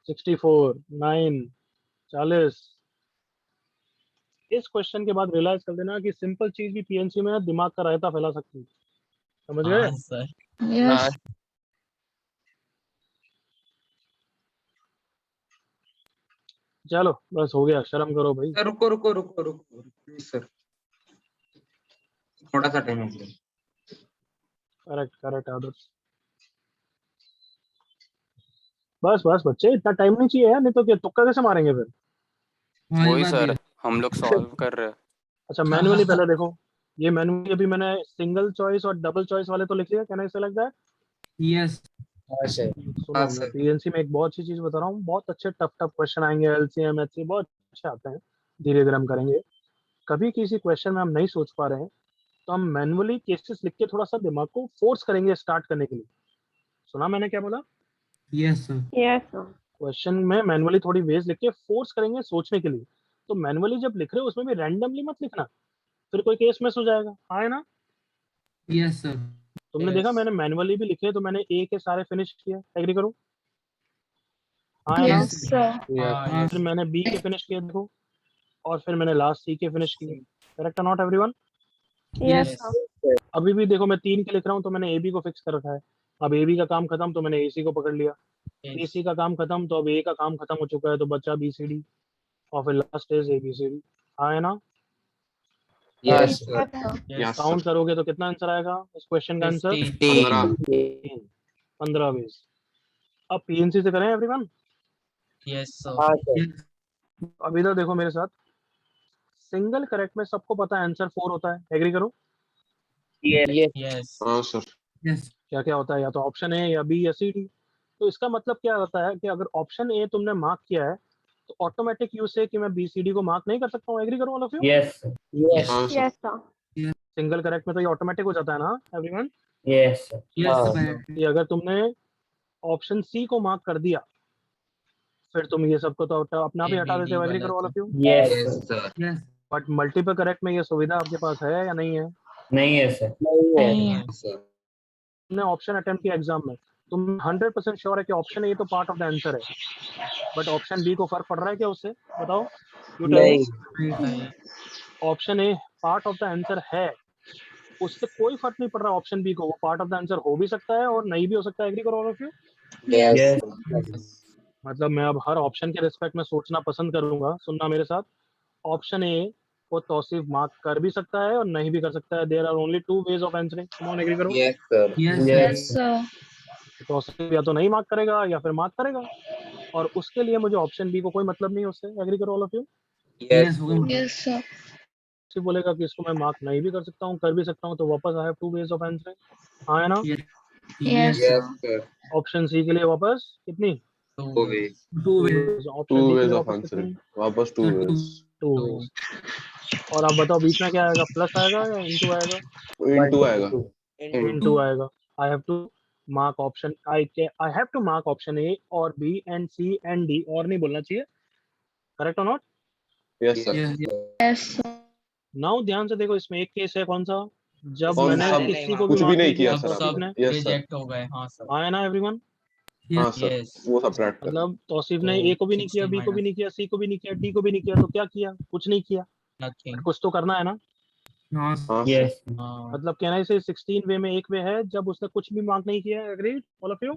64, 9, 40। इस क्वेश्चन के बाद रियलाइज कर देना कि सिंपल चीज भी पीएनसी में दिमाग का रायता फैला सकती है। समझ गए? हाँ सर। Yes. चलो बस हो गया, शर्म करो भाई। सर रुको रुको रुको रुको प्लीज सर, थोड़ा सा टाइम हो। करेक्ट करेक्ट आदर्श। बस बस बच्चे, इतना टाइम नहीं चाहिए यार, नहीं तो क्या तुक्का कैसे मारेंगे फिर? हाँ ये वही बात भी सर है। हम लोग सॉल्व कर रहे हैं। अच्छा मैनुअली पहले देखो, ये मैनुअली अभी मैंने सिंगल चॉइस और डबल चॉइस वाले तो लिख लिया, can I select that? Yes हाँ सर, सुनो हाँ मैं सर। पीएनसी में एक बहुत अच्छी चीज बता रहा हूँ, बहुत अच्छे टफ टफ क्वेश्चन आएंगे, एलसीएम एचसी बहुत अच्छे आते हैं, धीरे धीरे हम करेंगे। कभी किसी क्वेश्चन में हम नहीं सोच पा रहे हैं तो हम मैनुअली केसेस लिख के थोड़ा सा दिमाग को फोर्स करेंगे स्टार्ट करने के लिए। सुना मैंने क्या बोला? Yes sir Yes, sir. Question में मैनुअली थोड़ी वेज लिख के फोर्स करेंगे सोचने के लिए। तो मैनुअली जब लिख रहे हो उसमें भी रैंडमली मत लिखना, फिर कोई केस मिस हो जाएगा। हाँ है ना? यस सर तुमने देखा मैंने मैनुअली भी लिखे, तो मैंने ए के सारे फिनिश किए, एग्री करो? हाँ है ना? Yes, sir. हाँ फिर मैंने बी के फिनिश किए देखो, और फिर मैंने लास्ट सी के फिनिश किए। करेक्ट और नॉट एवरीवन? Yes, sir. अभी भी देखो मैं 3 के लिख रहा हूँ, तो मैंने ए बी को फिक्स कर रखा है। अब ए बी का काम खत्म तो मैंने ए सी को पकड़ लिया, ए सी का काम खत्म तो अब ए का काम खत्म हो चुका है, तो बचा बी सी डी, और फिर last is A B C D. हाँ है ना? Yes sir, Yes, sir. Yes count sir. करोगे तो कितना आंसर आएगा इस क्वेश्चन का आंसर? 15। 15 बेस। अब पीएनसी से करें एवरीवन। Yes sir. हाँ सर, अब इधर देखो मेरे साथ, सिंगल करेक्ट में सबको पता है आंसर 4 होता है, एग्री करो? Yes. हाँ सर। यस क्या क्या होता है, या तो ऑप्शन ए या बी या सी डी। तो इसका मतलब क्या होता है कि अगर ऑप्शन ए तुमने मार्क किया है तो ऑटोमेटिक यूज से कि मैं बी सी डी को मार्क नहीं कर सकता हूँ, एग्री करो ऑल ऑफ यू? यस हाँ sir. Yes, sir. Single correct में तो ये ऑटोमेटिक हो जाता है ना एवरीवन? यस यस कि अगर तुमने ऑप्शन सी को मार्क कर दिया फिर तुम ये सबको तो अपना भी हटा देते हो, एग्री करो all of you? Yes sir, yes but multiple correct में ये सुविधा आपके पास है या नहीं है? नहीं है सर, नहीं है सर, तुमने ऑप्शन अटेम्प्ट किया एग्जाम में, तुम 100% श्योर है कि ऑप्शन ए तो पार्ट ऑफ द आंसर है, बट ऑप्शन बी को फर्क पड़ रहा है क्या उससे? बताओ। नहीं option A part of the answer है, उससे कोई फर्क नहीं पड़ रहा ऑप्शन बी को, वो पार्ट ऑफ द आंसर हो भी सकता है और नहीं भी हो सकता है। एग्री करो ऑल ऑफ यू? Yes. मतलब मैं अब हर ऑप्शन के रिस्पेक्ट में सोचना पसंद करूंगा। सुनना मेरे साथ, ऑप्शन ए को तौसीफ मार्क कर भी सकता है और नहीं भी कर सकता है। There are only two ways of answering. Come on, agree करो। Yes, sir. Yes, Yes, sir. sir. Tausif या तो नहीं मार्क करेगा या फिर मार्क करेगा, और उसके लिए मुझे ऑप्शन बी को कोई मतलब नहीं है उससे। एग्री करो all of you? Yes. Yes, sir. सिर्फ बोलेगा कि इसको मैं मार्क नहीं भी कर सकता हूँ, कर भी सकता हूँ, तो वापस I have two ways of answering. हाँ है ना? Yes. Yes, Yes, sir. Option C के लिए वापस कितनी? Two way. ways. Two ways. Option two D के वेज लिए ऑफ वापस कितनी? आंसरिंग, वापस two Two. Ways. Two ways. और आप बताओ बीच में क्या आएगा? प्लस आएगा या इनटू आएगा? इनटू आएगा। इनटू आएगा। I have to mark option I have to mark option A और B and C and D, और नहीं बोलना चाहिए। करेक्ट और not? Yes sir. Yes, yes. yes, sir. Now ध्यान से देखो, इसमें एक केस है कौन सा, जब कौन मैंने सा? किसी को कुछ भी मार्क नहीं किया सब सर तौसीफ सब ने। आपने। Yes sir. रिजेक्ट हो गए। हाँ सर। आया ना एवरीवन? हाँ Yes. Sir, yes. वो सब्ट्रैक्ट कर। मतलब तौसीफ ने तो ए को भी नहीं किया, 16 बी को भी नहीं किया, सी को भी नहीं किया, डी को भी नहीं किया, तो क्या किया? कुछ नहीं किया। नथिंग। कुछ तो करना है ना। हाँ, हाँ सर। Yes. हाँ मतलब कहना है इसे 16 वे में एक वे है जब उसने कुछ भी मार्क नहीं किया। Agree all of you?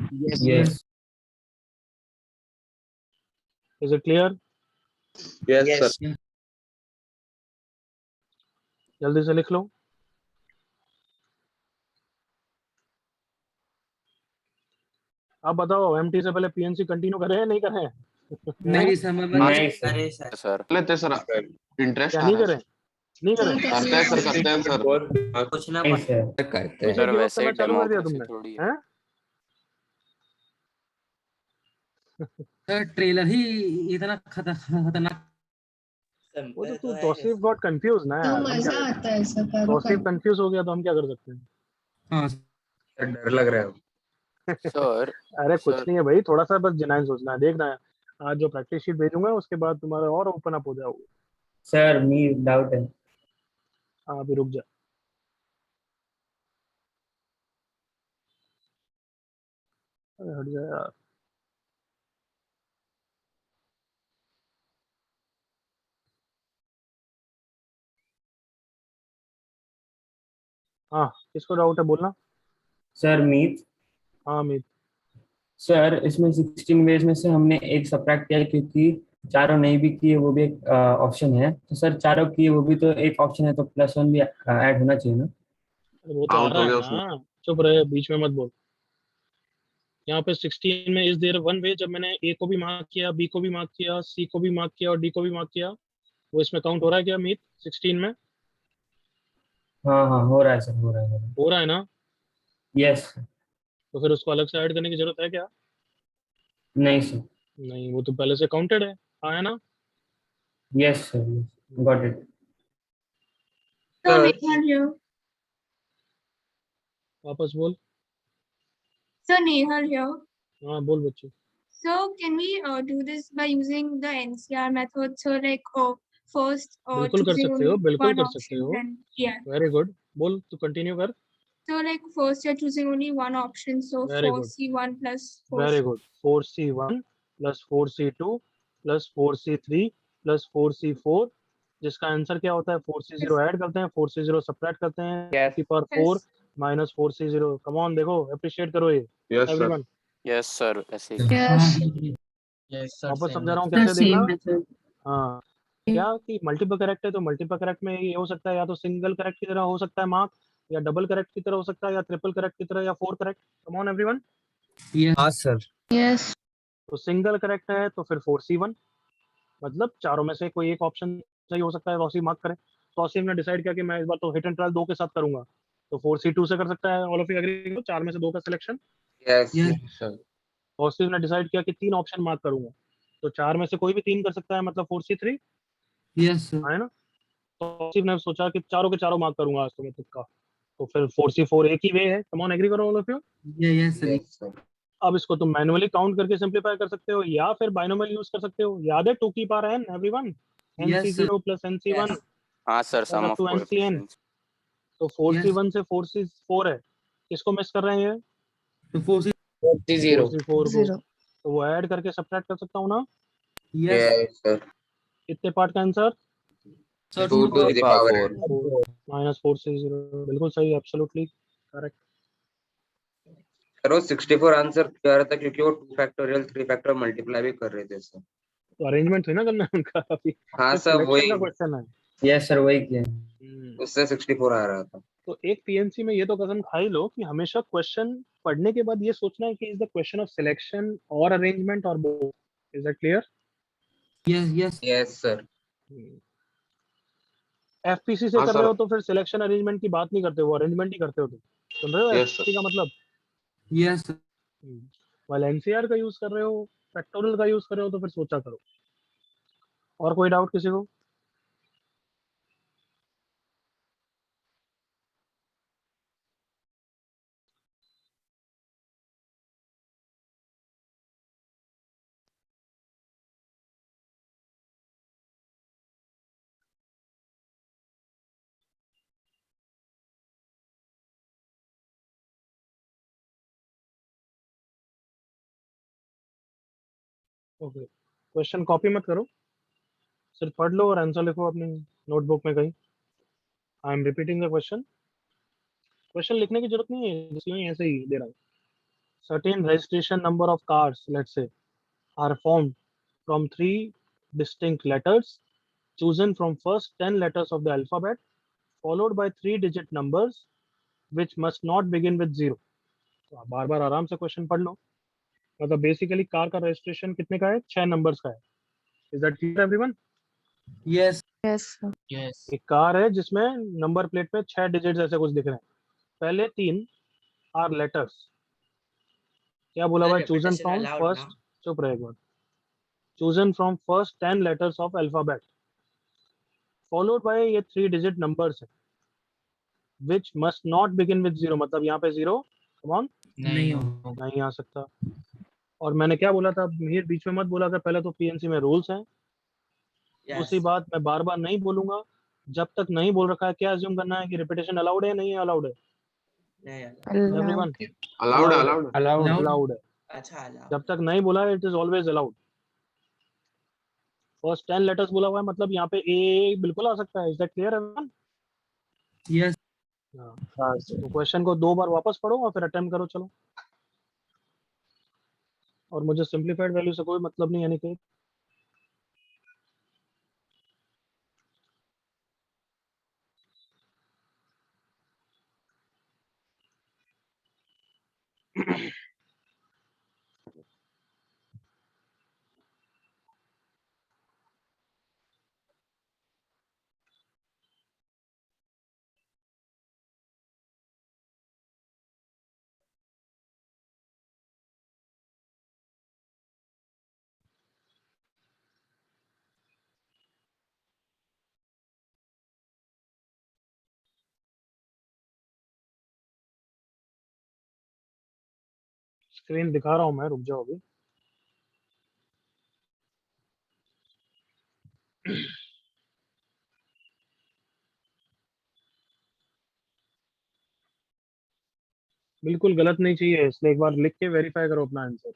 Yes. Is it clear? Yes sir. जल्दी से लिख लो। अब बताओ, एमटी से पहले पीएनसी कंटिन्यू कर रहे हैं नहीं कर रहे हैं? नहीं सर, मैं नहीं सर। अरे सर सर। लेते सर, इंटरेस्ट क्या आ नहीं रहा करें? है। नहीं करें? करते हैं सर, करते हैं सर। पूछना नहीं पड़ता सर, करते पीछे हैं। सर की वक्त वैसे करना चालू कर दिया डेमोक्रेसी तुमने? थोड़ी है। हैं? सर ट्रेलर ही इतना खतरनाक। वो तो सिंपल तू तो है। तौसीफ गॉट कंफ्यूज ना तो यार। हम क्या मजा करें? आता है ऐसा करो तौसीफ कंफ्यूज हो गया तो हम क्या कर सकते हैं? हाँ सर डर लग रहा है। सर अरे कुछ सर नहीं है भाई, थोड़ा सा बस जेन्युइन सोचना है। देखना है, आज जो प्रैक्टिस शीट भेजूंगा उसके बाद तुम्हारा और ओपन अप हो जाओगे। सर मी डाउट है। हाँ अभी रुक जा। अरे हट जा यार। हाँ किसको डाउट है बोलना। सर मीत। हाँ अमित। सर इसमें 16 वेज में से हमने एक सबट्रैक्ट किया है, क्योंकि चारों नहीं भी किए वो भी एक ऑप्शन है। तो सर चारों किए वो भी तो एक ऑप्शन है, तो +1 भी ऐड होना चाहिए ना। अरे वो तो आ काउंट रहा हो है गया ना। उसमें। चुप रहे, बीच में मत बोल। यहाँ पे 16 में इज देयर वन वे, जब मैंने ए को भी मार्क किया, बी को भी मार्क किया, सी को भी मार्क किया और डी को भी मार्क किया, वो इसमें काउंट हो रहा है क्या अमित? 16 में हाँ हाँ, हो रहा है सर, हो रहा है, हो रहा है। हो रहा है ना? यस। तो फिर उसको अलग से ऐड करने की जरूरत है क्या? नहीं सर। नहीं, वो तो पहले से काउंटेड है। हाँ है ना? Yes sir, got it. So Nehal here. वापस बोल। So Nehal here. हाँ बोल बच्चू। So can we do this by using the NCR method? So like first बिल्कुल कर choosing सकते हो, only बिल्कुल one कर सकते option हो। then yeah. वेरी गुड, बोल तू कंटिन्यू कर। So like first you're choosing only one option. So Very good. 4C1 plus 4C. Very good. 4C1 plus 4C2 plus 4C3 plus 4C4, जिसका answer क्या होता है? 4C0 ऐड करते हैं, 4C0 subtract करते हैं, Yes. की power 4 minus 4C0। Come on देखो, अप्रिशिएट करो ये yes sir. Everyone. Yes sir ऐसे ही। Yes. यस सर वापस same समझा रहा हूँ The कैसे same देखना। method. हाँ क्या कि मल्टीपल करेक्ट है तो मल्टीपल करेक्ट में ये हो सकता है, या तो सिंगल करेक्ट की तरह हो सकता है मार्क, या डबल करेक्ट की तरह हो सकता है, या ट्रिपल करेक्ट की तरह, या 4 correct. Come on everyone. Yes हाँ सर। Yes. तो सिंगल करेक्ट है तो फिर 4C1, मतलब चारों में से कोई एक ऑप्शन सही हो सकता है, तौसीफ मार्क करे। तौसीफ ने डिसाइड किया कि मैं इस बार तो हिट एंड ट्रायल 2 के साथ करूंगा, तो 4C2 से कर सकता है। All of you agree? 4 में से 2 का selection. Yes. Yes sir. Tausif ने डिसाइड किया कि 3 ऑप्शन मार्क करूंगा, तो 4 में से कोई भी 3 कर सकता है, मतलब 4C3 यस सर। है ना। तौसीफ ने सोचा कि चारों के चारों मार्क करूंगा आज तो मैं तुक्का, तो फिर 4C4 एक ही वे है। कम ऑन एग्री करो all of you. Yes sir. अब इसको तुम मैनुअली काउंट करके सिंपलीफाई कर सकते हो, या फिर बाइनोमियल यूज कर सकते हो। याद है 2 की power n everyone, Yes, sir. NC0 plus NC1 हाँ sir sum up of to NCN। Coefficients. तो 4C1 से 4C4 है, किसको मिस कर रहे हैं ये? तो 4C 0। 4C4 को, Zero. तो वो ऐड करके सब्ट्रैक्ट कर सकता हूँ ना। Yes sir. कितने पार्ट का answer? Sir, 2 to the power n. -4 से 0 बिल्कुल सही, एब्सोल्युटली करेक्ट। सर वो 64 आंसर कर रहा था क्योंकि वो 2 फैक्टोरियल 3 फैक्टोरियल मल्टीप्लाई भी कर रहे थे सर। तो अरेंजमेंट हुई ना करना है उनका अभी, हाँ सिर्फ सर सिलेक्शन वही का क्वेश्चन है। यस सर वही किया। उससे 64 आ रहा था। तो एक पीएनसी में ये तो कसम खा ही लो कि हमेशा क्वेश्चन पढ़ने के बाद ये सोचना है कि is the question of selection और अरेंजमेंट और both. Is that clear? yes, yes, yes sir. FPC से हाँ, कर सर। रहे हो तो फिर सिलेक्शन अरेंजमेंट की बात नहीं करते, वो अरेंजमेंट ही करते हो तुम। सुन रहे हो Yes, एफपीसी का मतलब? yes, sir. वाला एनसीआर का यूज कर रहे हो, फैक्टोरियल का यूज कर रहे हो तो फिर सोचा करो। और कोई डाउट किसी को? ओके, क्वेश्चन कॉपी मत करो, सिर्फ पढ़ लो और आंसर लिखो अपनी नोटबुक में कहीं। I am repeating the question. Question लिखने की जरूरत नहीं है, जिसमें ऐसे ही दे रहा है। Certain registration number of cars, let's say, are formed from 3 distinct letters chosen from first 10 letters of the alphabet, followed by 3-digit numbers which must not begin with 0. तो आप बार बार आराम से क्वेश्चन पढ़ लो। मतलब बेसिकली कार का registration कितने का है? 6 नंबर्स का है। Is that clear everyone? Yes, Yes. एक कार है जिसमें नंबर प्लेट पे 6 डिजिट्स ऐसे कुछ दिख रहे हैं। पहले 3 आर लेटर्स। क्या बोला भाई? चूजन फ्रॉम फर्स्ट, चुप रहे एक बार। chosen from first 10 letters of alphabet followed by ये 3-digit numbers है which must not begin with 0, मतलब यहाँ पे 0 come on नहीं होगा। नहीं आ सकता। और मैंने क्या बोला था मिहिर, बीच में मत बोला कर, पहले तो पीएनसी में रूल्स हैं। उसी बात मैं बार बार नहीं बोलूंगा, जब तक नहीं बोल रखा है क्या अज्यूम करना है कि रिपीटेशन अलाउड है नहीं है? अलाउड है एवरीवन? अलाउड है, अलाउड है। अलाउड है। अच्छा जब तक नहीं बोला it is always allowed. First 10 letters बोला हुआ है, मतलब यहाँ पे ए बिल्कुल आ सकता है। Is that clear everyone? yes, तो क्वेश्चन को 2 बार वापस पढ़ो और फिर अटेम्प्ट करो। चलो, और मुझे सिंपलीफाइड वैल्यू से कोई मतलब नहीं है अनिकेत। स्क्रीन दिखा रहा हूँ मैं, रुक जाओ अभी। बिल्कुल गलत नहीं चाहिए, इसलिए एक बार लिख के वेरीफाई करो अपना आंसर।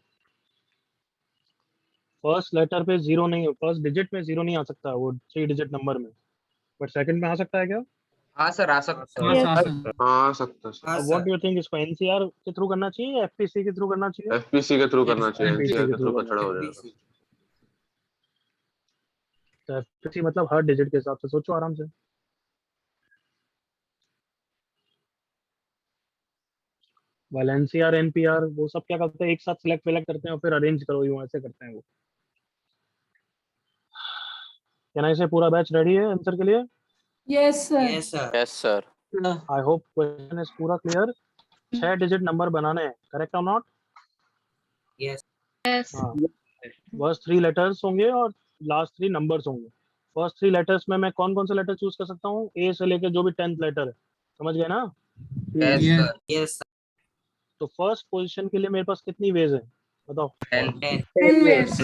फर्स्ट लेटर पे 0 नहीं, फर्स्ट डिजिट में 0 नहीं आ सकता, वो 3-डिजिट नंबर में, बट सेकंड में आ सकता है क्या? हाँ सर आ सकता है। yes, awesome. हाँ, आ सकता है। हाँ what sir do you think, इसको एनसीआर के थ्रू करना चाहिए या एफपीसी के थ्रू करना चाहिए? एफपीसी के थ्रू करना चाहिए, FPC एनसीआर के के थ्रू थ्रू करना कचड़ा हो जाएगा। तो एफपीसी मतलब हर डिजिट के हिसाब से सोचो आराम से। वाल एनसीआर एनपीआर वो सब क्या करते हैं, एक साथ सिलेक्ट विलेक्ट करते हैं और फिर अरेंज करो, यूं ऐसे करते हैं वो। क्या ना, इसे पूरा बैच रेडी है आंसर के लिए? Yes, sir. Yes sir yes sir. I hope question is पूरा क्लियर। 6 डिजिट नंबर बनाने हैं, करेक्ट और नॉट? Yes Yes. हाँ, फर्स्ट 3 लेटर्स होंगे और लास्ट 3 नंबर्स होंगे। फर्स्ट 3 लेटर्स में मैं कौन कौन से लेटर चूज कर सकता हूँ? ए से लेकर जो भी 10th लेटर है, समझ गए ना? Yes Yes. सर। यस तो फर्स्ट पोजीशन के लिए मेरे पास कितनी वेज है बताओ? 10 10 ways.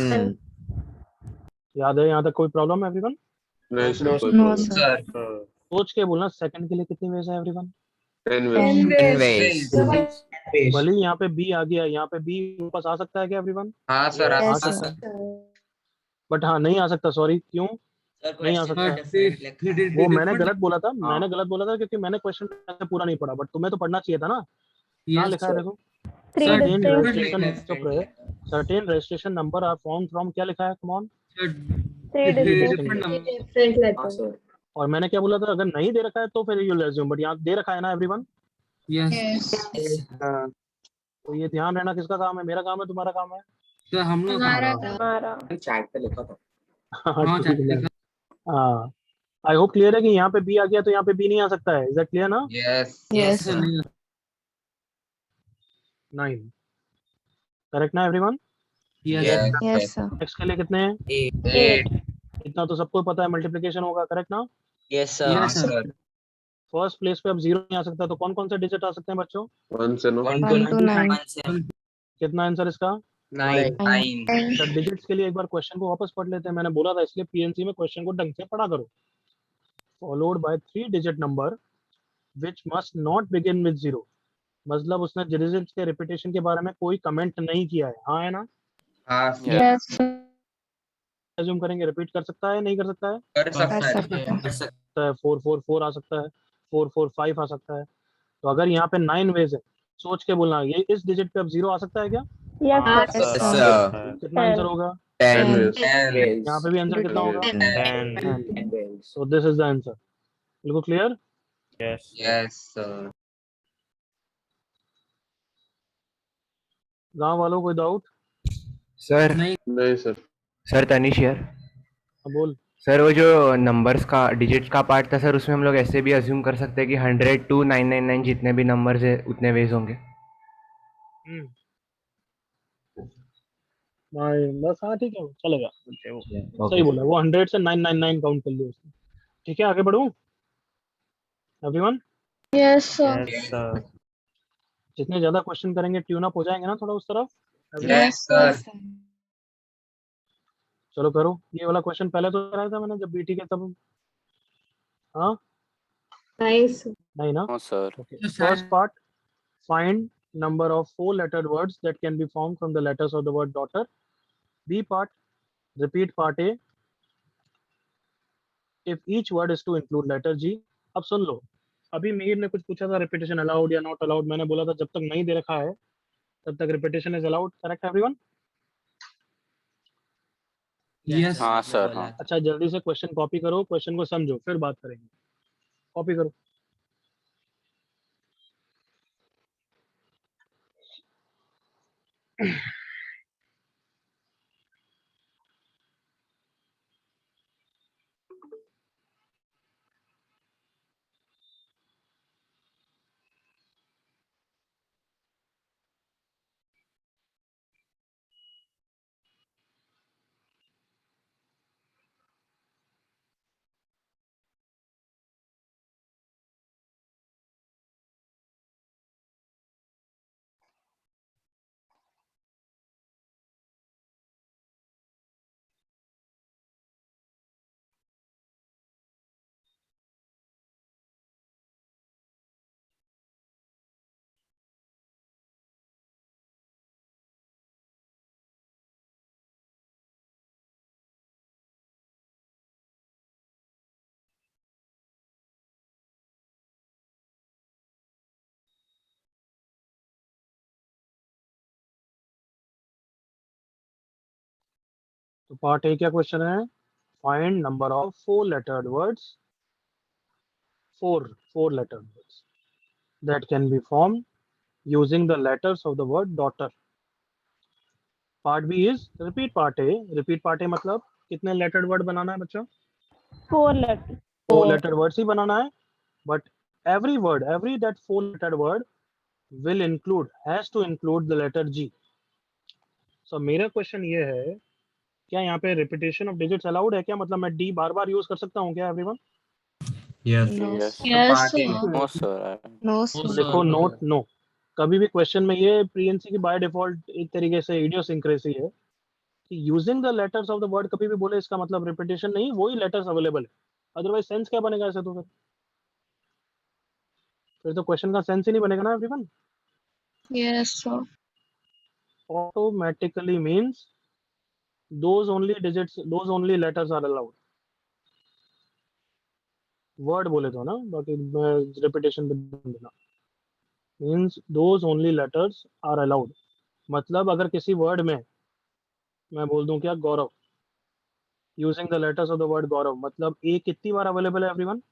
याद है यहाँ तक? कोई प्रॉब्लम है एवरीवन? नहीं सर, कोई No, प्रॉब्लम sir. सर सोच के बोलना, सेकंड के लिए कितनी वेज है एवरीवन? 10 10 वेज। ways. भले ही यहाँ पे बी आ गया, यहाँ पे बी वापस आ सकता है क्या एवरीवन? हाँ सर आ Yes, सकता है। sir. बट हाँ नहीं आ सकता, सॉरी, क्यों? सर नहीं आ क्वेश्चन सकता में है। डिफरेंट लिखा है। वो मैंने different- गलत बोला था, हाँ। मैंने गलत बोला था क्योंकि मैंने क्वेश्चन पूरा नहीं पढ़ा, बट तुम्हें तो पढ़ना चाहिए था ना। क्या Yes, लिखा है sir. देखो, Sir, certain different- registration, different चुप रहे, letter. certain registration number are formed from, क्या लिखा है, come on, sir, Three digits different number. number. Different हाँ letter. सर. और मैंने क्या बोला था, अगर नहीं दे रखा है तो फिर यू एज्यूम, बट यहाँ दे रखा है ना एवरीवन। Yes. Yes. तो ये ध्यान रहना किसका काम है, मेरा काम है, तुम्हारा काम है। सर हम लोग हमारा चैट पे लिखा था. हाँ ठीक है। लिखा हाँ, आई होप क्लियर है कि यहाँ पे बी आ गया तो यहाँ पे बी नहीं आ सकता है। इज दैट क्लियर ना? Yes. Yes. सर नहीं 9 करेक्ट ना everyone? Yes. Yes. Yes, sir. X के लिए कितने हैं? 8. इतना तो सबको पता है, मल्टीप्लिकेशन होगा, करेक्ट ना? Yes sir. हाँ Yes, sir. Sir. First place पे अब जीरो नहीं आ सकता, तो कौन कौन से डिजिट आ सकते हैं बच्चों? 1 से 9. 1 1 to 9. 1 7 कितना आंसर इसका? 9 9. तो डिजिट्स के लिए एक बार क्वेश्चन को वापस पढ़ लेते हैं। मैंने बोला था इसलिए पीएनसी में क्वेश्चन को ढंग से पढ़ा करो। Followed by 3 digit number which must not begin with 0। मतलब उसने डिजिट्स के रिपीटेशन के बारे में कोई कमेंट नहीं किया है, हाँ है ना? हाँ Yes, sir. अज्यूम करेंगे रिपीट कर सकता है, नहीं कर सकता है? कर सकता है. कर सकता है. 4 4 4 आ सकता है, 4 4 5 आ सकता है। तो अगर यहाँ पे 9 वेज है, सोच के बोलना ये इस डिजिट पे अब 0 आ सकता है क्या? Yes, Yes, sir. sir. कितना आंसर होगा? 10. 10. यहाँ पे भी आंसर कितना होगा? 10. So this is the answer. बिल्कुल क्लियर? Yes, sir. गांव वालों कोई डाउट? सर नहीं सर. सर तनिष यार, बोल। सर वो जो नंबर्स का डिजिट्स का पार्ट था सर, उसमें हम लोग ऐसे भी अज्यूम कर सकते हैं कि 100 to 999 जितने भी नंबर्स है उतने वेज होंगे। बस हाँ ठीक है, चलेगा। ओके सही बोला, वो 100 से 999 काउंट कर लिया उसने। ठीक है, आगे बढ़ूं एवरीवन? Yes, sir. जितने ज्यादा क्वेश्चन करेंगे ट्यून अप हो जाएंगे ना थोड़ा उस तरफ। Yes, sir. चलो करो, ये वाला क्वेश्चन पहले तो कराया था मैंने जब बीटी के तब। हाँ Nice. नहीं ना? No sir. Okay. Yes, sir. First part, find number of 4-lettered words that can be formed from the letters of the word daughter. B part, repeat part A. If each word is to include letter G. अब सुन लो, अभी मीर ने कुछ पूछा था repetition allowed या not allowed. मैंने बोला था जब तक नहीं दे रखा है तब तक repetition is allowed. Correct everyone? Yes. हाँ सर हाँ। अच्छा जल्दी से क्वेश्चन कॉपी करो, क्वेश्चन को समझो, फिर बात करेंगे। कॉपी करो। तो पार्ट ए क्या क्वेश्चन है? Find number of 4-lettered words, 4 lettered words that can be formed using the letters of the word daughter. Part B is repeat part A. Repeat part A मतलब कितने lettered word बनाना है बच्चों? 4 letters. 4-lettered words ही बनाना है, but every word, every that 4-lettered word will include, has to include the letter G. So मेरा question ये है, क्या यहाँ पे रिपीटेशन ऑफ डिजिट्स अलाउड है क्या? मतलब मैं डी बार बार यूज कर सकता हूँ क्या everyone? Yes. Yes. Yes, Part A. sir. No sir. No, तो sir. देखो नोट नो, कभी भी क्वेश्चन में ये प्रीएनसी की बाय डिफॉल्ट एक तरीके से इडियोसिंक्रेसी है कि using the letters of the word कभी भी बोले इसका मतलब रिपीटेशन नहीं, वही लेटर्स अवेलेबल है। अदरवाइज सेंस क्या बनेगा ऐसे? तो फिर तो क्वेश्चन का सेंस ही नहीं बनेगा ना everyone. Yes, sir. Automatically means those only digits, those only letters are allowed. Word बोले तो ना, बाकी मैं रिपीटेशन पे ध्यान देना। Means those only letters are allowed, मतलब अगर किसी वर्ड में मैं बोल दूं क्या Gaurav, using the letters of the word Gaurav, मतलब ए कितनी बार अवेलेबल है एवरीवन?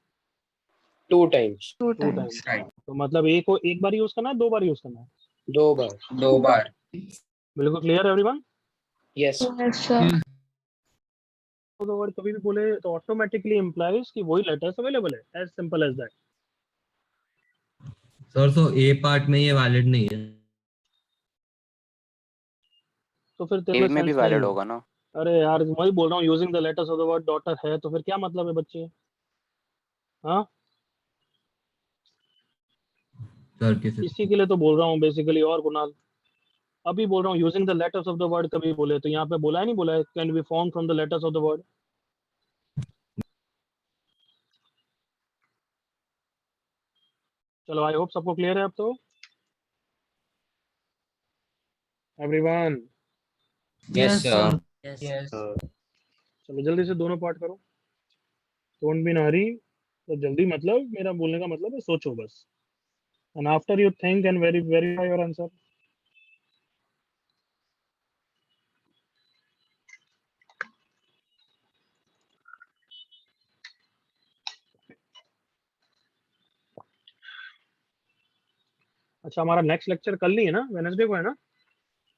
2 times. Two times. तो मतलब ए को एक बार यूज करना है, 2 बार यूज करना है? 2 बार. 2 बार. बिल्कुल clear everyone? Yes. Yes, sir. तो द वर्ड कभी भी बोले तो ऑटोमेटिकली इंप्लाइज कि वही लेटर्स अवेलेबल है, as simple as that. Sir तो ए पार्ट में ये वैलिड नहीं है। तो फिर ए तेरे में भी सेंस वैलिड नहीं। होगा ना। अरे यार वही बोल रहा हूँ, using the letters of the word daughter है तो फिर क्या मतलब है बच्चे? हाँ, सर किसी इसी के लिए तो बोल रहा हूँ बेसिकली। और कुणाल अभी बोल रहा हूँ using the letters of the word कभी बोले तो यहाँ पे बोला है नहीं, बोला है can be found from the letters of the word. चलो आई होप सबको क्लियर है अब तो एवरीवन। Yes, sir. Yes. चलो जल्दी से दोनों पार्ट करो। डोंट बी हरी, तो जल्दी मतलब मेरा बोलने का मतलब है सोचो बस, and after you think and verify your answer. अच्छा हमारा नेक्स्ट लेक्चर कल नहीं है ना, वेडनेसडे को है ना?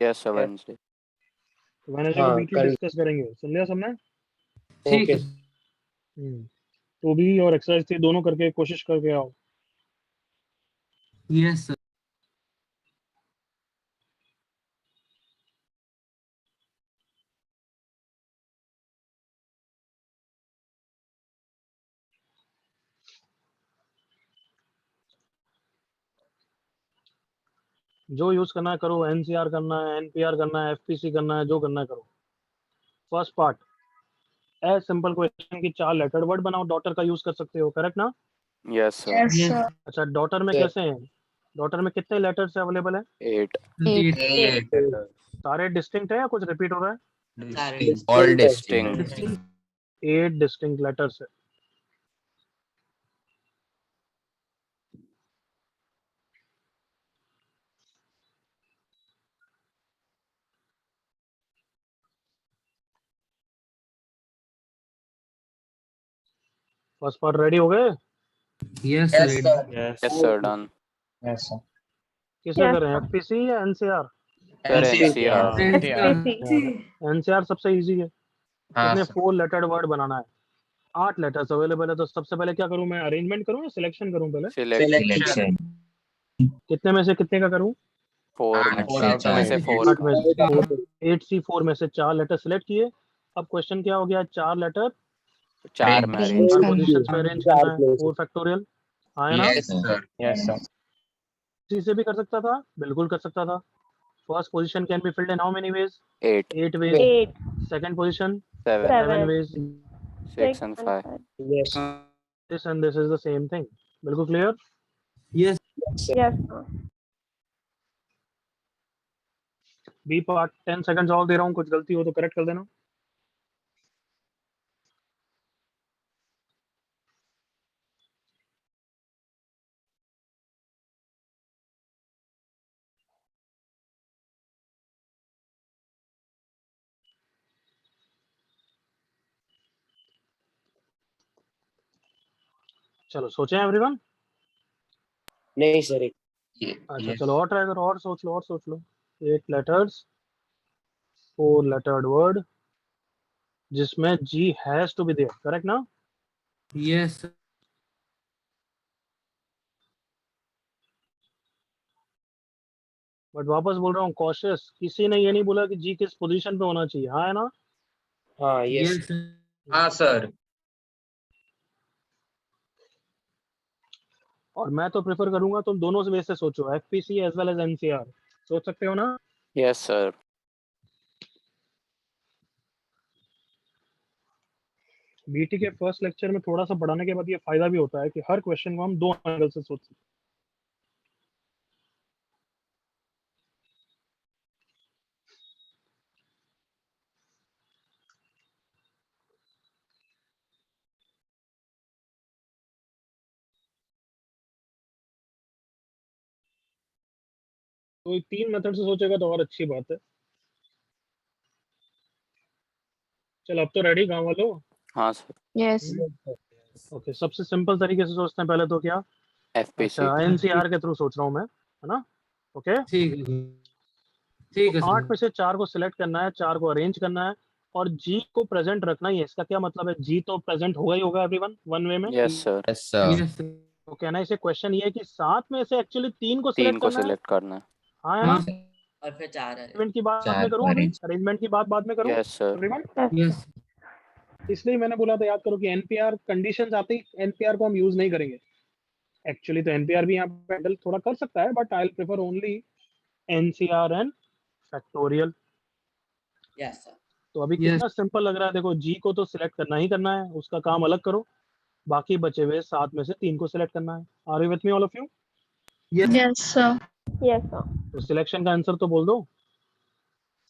Yes sir, Wednesday. तो वेडनेसडे को हाँ, वीकली कल. डिस्कस करेंगे, सुन लिया सबने? ठीक Okay. है। तो भी और एक्सरसाइज थी दोनों करके कोशिश करके आओ। Yes sir. जो यूज करना है करो, एनसीआर करना है, एनपीआर करना है, एफपीसी करना है, जो करना है करो। First part, a simple question की 4 लेटर वर्ड बनाओ, डॉटर का यूज कर सकते हो, करेक्ट ना? Yes sir. Yes, yes sir. अच्छा डॉटर में Sir. कैसे हैं? डॉटर में कितने लेटर्स अवेलेबल है? 8। 8 सारे डिस्टिंक्ट है या कुछ रिपीट हो रहा है? सारे all Distinct. Distinct. 8 distinct letters है। फर्स्ट पार्ट रेडी हो गए? Yes Yes, sir. sir. Yes sir, done. Yes, sir. किसे कर रहे हैं, एफपीसी या NCR? Sir NCR. NCR. NCR सबसे इजी है। हाँ कितने सर. 4 लेटर्ड वर्ड बनाना है, 8 लेटर्स अवेलेबल है। तो सबसे पहले क्या करूं मैं, अरेंजमेंट करूं या सिलेक्शन करूं पहले? सिलेक्शन। कितने में से कितने का करूं? 4 में 4 से, out of में से 4 8 का। में से 8C4 में से 4 लेटर सिलेक्ट किए। अब क्वेश्चन क्या हो गया, 4 लेटर 4 में अरेंज 4 करना। पोजीशंस पे अरेंज करना है, 4 फैक्टोरियल आया ना? Yes, sir. Yes, sir. इसी से भी कर सकता था, बिल्कुल कर सकता था। First position can be filled in how many ways? 8, 8 ways. Second position 7, 7 ways. 6 and 5। Yes. This and this is the same thing. बिल्कुल clear? Yes B part 10 seconds और दे रहा हूँ, कुछ गलती हो तो करेक्ट कर देना। चलो सोचें एवरीवन। नहीं सर. अच्छा चलो और ट्राई करो, और सोच लो, और सोच लो। 8 लेटर्स, 4 लेटर्ड वर्ड जिसमें G has to be there, correct ना? यस बट वापस बोल रहा हूँ कॉशियस, किसी ने ये नहीं बोला कि जी किस पोजीशन पे होना चाहिए, हाँ है ना? हाँ. Yes. यस हाँ सर. और मैं तो प्रेफर करूंगा तुम दोनों से वैसे सोचो, FPC as well as NCR, सोच सकते हो ना? Yes sir. बीटी के फर्स्ट लेक्चर में थोड़ा सा पढ़ाने के बाद ये फायदा भी होता है कि हर क्वेश्चन को हम 2 एंगल से सोच सकते हैं। कोई 3 मेथड से सोचेगा तो और अच्छी बात है। चल अब तो रेडी गाँव वालों? हाँ सर। Yes. ओके, सबसे सिंपल तरीके से सोचते हैं पहले तो क्या? एफपीसी। अच्छा, एनसीआर के थ्रू सोच रहा हूँ मैं, है ना? ओके, ठीक है सर। ठीक है तो 8 में सर। से 4 को सिलेक्ट करना है, 4 को अरेंज करना है और जी को प्रेजेंट रखना ही है। इसका क्या मतलब है? जी तो प्रेजेंट होगा ही होगा एवरीवन, वन वे में। Yes sir. Yes sir. Yes sir. तो कहना इसे क्वेश्चन ये है कि 7 में से एक्चुअली 3 को 3 सिलेक्ट को करना है। सिलेक्ट करना है। हाँ है ना? हाँ सर। और फिर 4 है। अरेंजमेंट की बात चार में करूँ, अभी अरेंजमेंट की बात बाद में करूँ यस सर। एवरीवन। यस इसलिए मैंने बोला था याद करो कि एनपीआर कंडीशंस आते ही एनपीआर को हम यूज नहीं करेंगे। एक्चुअली तो एनपीआर भी यहाँ पे हैंडल थोड़ा कर सकता है, but I prefer only NCR and factorial. Yes sir. तो अभी Yes. कितना सिंपल लग रहा है, देखो जी को तो सिलेक्ट करना ही करना है, उसका काम अलग करो। बाकी बचे हुए 7 में से 3 को सिलेक्ट करना है। Are you with me all of you? Yes, sir. Yes, sir. तो सिलेक्शन का आंसर तो बोल दो,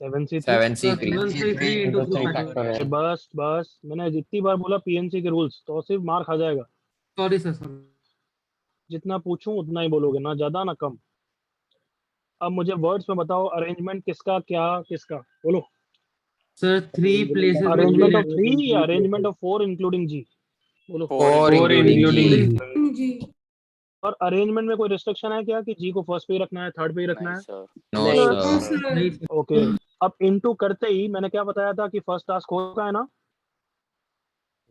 7C3। 7C3 7C3 into 3 factorial. बस बस, मैंने जितनी बार बोला पीएनसी के रूल्स तो सिर्फ मार खा जाएगा। Sorry sir sorry. जितना पूछूं उतना ही बोलोगे, ना ज्यादा ना कम। अब मुझे वर्ड्स में बताओ, अरेंजमेंट किसका क्या किसका, बोलो। सर 3 places में अरेंजमेंट ऑफ 3 या 3 अरेंजमेंट ऑफ 4 इंक्लूडिंग जी? बोलो। 4 including G। और अरेंजमेंट में कोई रिस्ट्रिक्शन है क्या कि जी को फर्स्ट पे ही रखना है, थर्ड पे ही रखना नहीं है? सर। No No, sir. नहीं सर। ओके, अब इनटू करते ही मैंने क्या बताया था कि फर्स्ट टास्क होगा, है ना?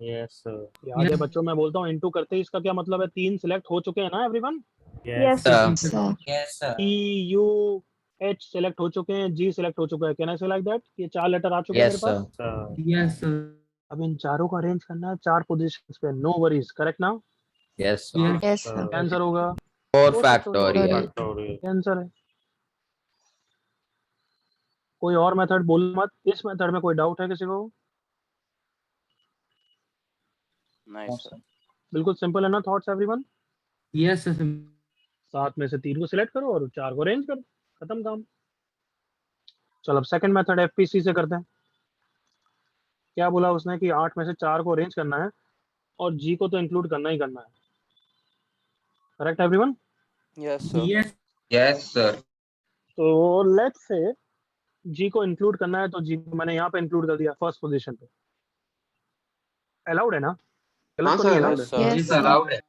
Yes sir. याद है Yes. बच्चों, मैं बोलता हूँ इनटू करते ही इसका क्या मतलब है? 3 सिलेक्ट हो चुके हैं ना everyone? Yes, sir. sir. Yes sir. E U H select हो चुके हैं, जी सिलेक्ट हो चुका है। कैन आई से लाइक दैट? ये 4 लेटर आ चुके हैं मेरे यस पास। सर। सर। Yes sir. अब इन चारों को अरेंज करना है 4 पोजीशंस पे, नो वरीज। करेक्ट ना? Yes sir. Yes, sir. क्या आंसर होगा? 4 4 factorial। फैक्टोरियल। क्या आंसर है? कोई और मेथड बोल मत, इस मेथड में कोई डाउट है किसी को? नहीं सर। बिल्कुल सिंपल है ना थॉट्स एवरीवन? Yes sir. 7 में से 3 को सिलेक्ट करो और 4 को अरेंज करो, खत्म काम। चलो अब सेकंड मेथड एफपीसी से करते हैं। क्या बोला उसने कि 8 में से 4 को अरेंज करना है और जी को तो इंक्लूड करना ही करना है। Correct everyone? Yes sir. Yes yes sir. तो लेट्स से जी को इंक्लूड करना है, तो जी को मैंने यहाँ पे इंक्लूड कर दिया फर्स्ट पोजीशन पे। अलाउड है ना? गलत हाँ तो नहीं है सर, ना? Yes sir. Yes, yes sir. Allowed है।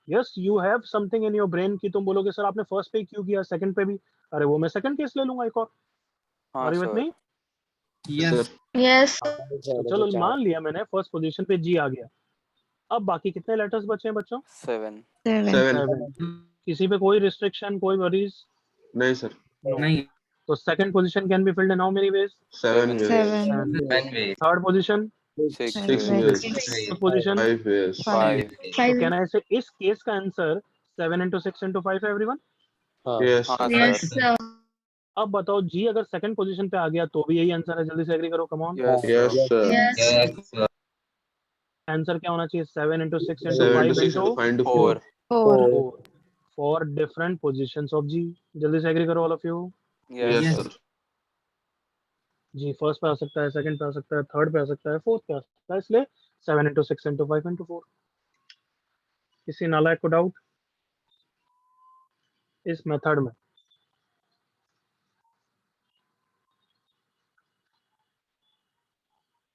Yes, you have something in your brain कि तुम बोलोगे सर आपने फर्स्ट पे क्यों किया, सेकंड पे भी? अरे वो मैं सेकंड केस ले लूंगा एक और। हाँ are you with sir. Me? Yes Yes. तो चलो मान लिया मैंने फर्स्ट पोजीशन पे जी आ गया। अब बाकी कितने लेटर्स बचे हैं बच्चों? 7। 7. 7। 7। किसी पे कोई रिस्ट्रिक्शन, कोई वरीज? नहीं सर, नहीं तो second position can be filled in how many veg? 7 ways, 7. 7 ways। Third position? 6 6 Seven. ways, 4th position? 5 ways। 5। तो 5. कहना है ऐसे इस केस का आंसर 7 into 6 into 5 है एवरीवन? Yes हाँ sir। Yes, sir. sir. अब बताओ जी अगर सेकंड पोजीशन पे आ गया तो भी यही आंसर है, जल्दी से एग्री करो, come on. Yes Yes sir. sir। Yes. Yes sir. Answer क्या होना चाहिए? 7 into 6 into 7 5 into 6 into into 5 into 4। 4। 4. 4 different positions of G. जल्दी से एग्री करो all of you. Yes Yes Yes. sir। G first पे आ सकता है, सेकंड पे आ सकता है, थर्ड पे आ सकता है, फोर्थ पे आ सकता है, इसलिए 7 into 6 into 5 into 4। किसी नालायक को डाउट इस मेथड में?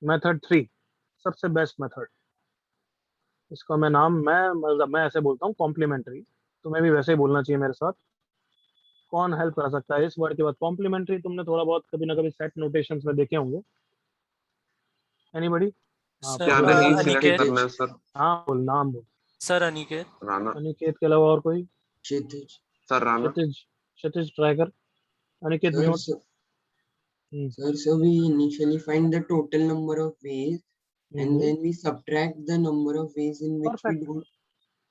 मेथड 3 सबसे बेस्ट मेथड। इसका मैं नाम मतलब मैं ऐसे बोलता हूँ कॉम्प्लीमेंट्री। तुम्हें भी वैसे ही बोलना चाहिए मेरे साथ। कौन हेल्प कर सकता है इस वर्ड के बाद? कॉम्प्लीमेंट्री तुमने थोड़ा बहुत कभी ना कभी सेट नोटेशंस में देखे होंगे। एनीबॉडी? क्या हाँ नहीं सिलेक्ट करना है सर? बोल, नाम बोल। सर अनिकेत। राणा। अनिकेत के अलावा और कोई? क्षितिज। सर राणा। क्षितिज ट्राई कर। Aniket Sir, mute. so we initially find the total number of ways and then we subtract the number of ways in which we don't.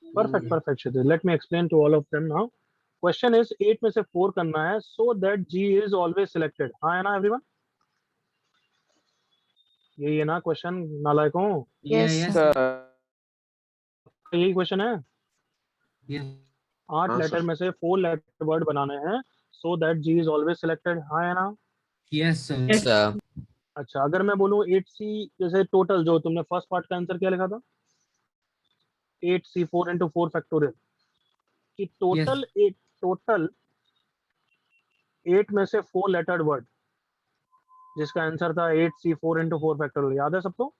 Perfect Kshitij. Let me explain to all of them now. Question is 8 में से 4 करना है so that G is always selected. हाँ है ना everyone? यही है ना क्वेश्चन नालायकों? Yes, yes sir. यही क्वेश्चन है। यस 8 हाँ, लेटर सर। में से 4 लेटर वर्ड बनाने हैं so that G is always selected. हाँ है ना? Yes sir. अच्छा, अगर मैं बोलूँ 8C जैसे टोटल, जो तुमने फर्स्ट पार्ट का आंसर क्या लिखा था? 8C 4 into 4 फैक्टोरियल कि Yes. टोटल 8 में से 4 लेटर्ड वर्ड, जिसका आंसर था 8C4 into 4 फैक्टोरियल, याद है सबको?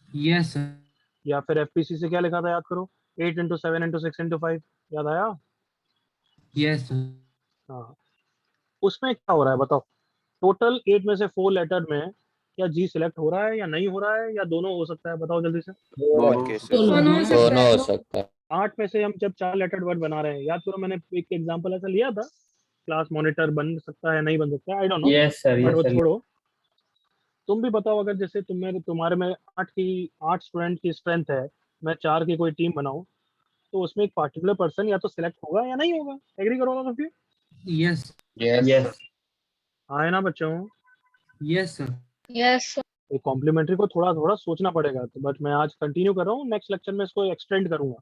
Yes, sir. या फिर एफपीसी से क्या लिखा था, याद करो, 8 into 7 into 6 into 5, याद आया? Yes, sir. हाँ, उसमें क्या हो रहा है बताओ? टोटल 8 में से 4 लेटर में क्या जी सिलेक्ट हो रहा है या नहीं हो रहा है, या दोनों हो सकता है? बताओ जल्दी से। बोथ केसेस दोनों हो सकता है। सकता है। 8 में से हम जब 4 लेटर्ड वर्ड बना रहे हैं, याद करो मैंने एक एग्जांपल ऐसा लिया था, क्लास मॉनिटर बन सकता है नहीं बन सकता है, I don't know, yes sir, but yes वो सर। छोड़ो। तुम भी बताओ, अगर जैसे तुम्हारे में 8 स्टूडेंट की स्ट्रेंथ है, मैं 4 की कोई टीम बनाऊं, तो उसमें एक पार्टिकुलर पर्सन या तो सिलेक्ट होगा या नहीं होगा, एग्री करो ना फिर? Yes, यस हाँ, है ना बच्चों? yes, sir. यस एक कॉम्प्लीमेंट्री को थोड़ा थोड़ा सोचना पड़ेगा, तो बट मैं आज कंटिन्यू कर रहा हूँ, नेक्स्ट लेक्चर में इसको एक्सटेंड करूंगा।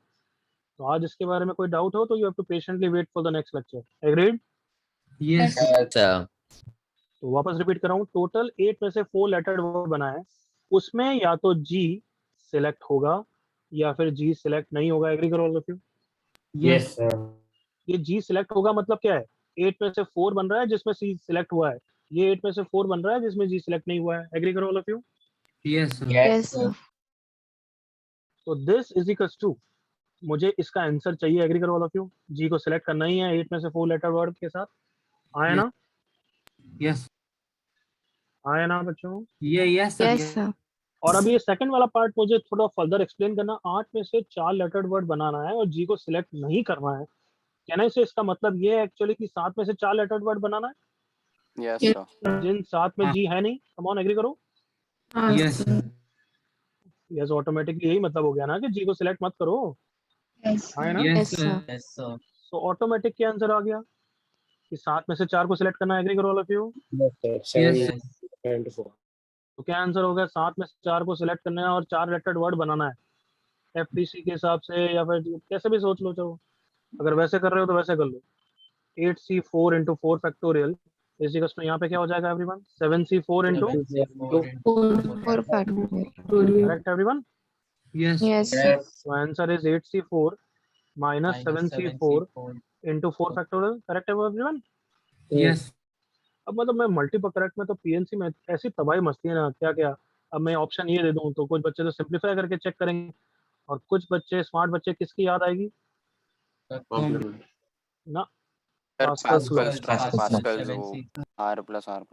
तो आज इसके बारे में कोई डाउट हो तो you have to patiently wait for the next lecture, agreed? Yes, अच्छा, तो वापस रिपीट कर रहा हूँ, टोटल 8 में से 4 लेटर्ड वर्ड बना है, उसमें या तो जी सिलेक्ट होगा या फिर जी सिलेक्ट नहीं होगा, एग्री करो all of you? Yes sir. ये जी सिलेक्ट होगा मतलब क्या है? 8 में से 4 बन रहा है जिसमें सी सिलेक्ट हुआ है, ये 8 में से 4 बन रहा है जिसमें जी सिलेक्ट नहीं हुआ है, एग्री करो all of you? yes, sir. Yes sir. तो दिस इज इक्वल्स टू, मुझे इसका आंसर चाहिए, एग्री करो ऑल ऑफ यू? जी को सिलेक्ट करना ही है 8 में से 4 लेटर वर्ड के साथ, आए ना? Yes. आए ना बच्चों? Yeah, yes, sir. Yes sir. और अभी ये सेकंड वाला पार्ट मुझे थोड़ा फर्दर एक्सप्लेन करना, 8 में से 4 लेटर्ड वर्ड बनाना है और जी को सिलेक्ट नहीं करना है, कहने से इसका मतलब ये है एक्चुअली कि 7 में से 4 लेटर्ड वर्ड बनाना है, यस Yes. सर जिन 7 में जी है नहीं, कम ऑन एग्री करो? Yes, sir. यस, ऑटोमेटिकली यही मतलब हो गया ना कि जी को सिलेक्ट मत करो, यस है ना? Yes, sir. Yes sir. तो ऑटोमेटिक क्या आंसर आ गया कि 7 में से 4 को सिलेक्ट करना है, एग्री करो all of you? Yes, sir. तो क्या आंसर होगा? 7 में से 4 को सिलेक्ट करना है और 4 लेटर्ड वर्ड बनाना है एफपीसी के हिसाब से, या फिर कैसे भी सोच लो, चलो अगर वैसे कर रहे हो तो वैसे कर लो। 8C4 into 4 factorial is equals to, यहाँ पे क्या हो जाएगा everyone? 7C4 into, 4 factorial. Correct everyone? Yes. Yes sir. तो answer is 8C4 minus 7C4 into 4 factorial, correct है एवरीवन? Yes. अब मतलब मैं मल्टीपल करेक्ट में तो पीएनसी में ऐसी तबाही मस्ती है ना, क्या क्या। अब मैं ऑप्शन ये दे दूं तो कुछ बच्चे तो सिंपलीफाई करके चेक करेंगे, और कुछ बच्चे स्मार्ट बच्चे किसकी याद आएगी ना? Sir Pascal's law. पास्कल्स वो R+R+1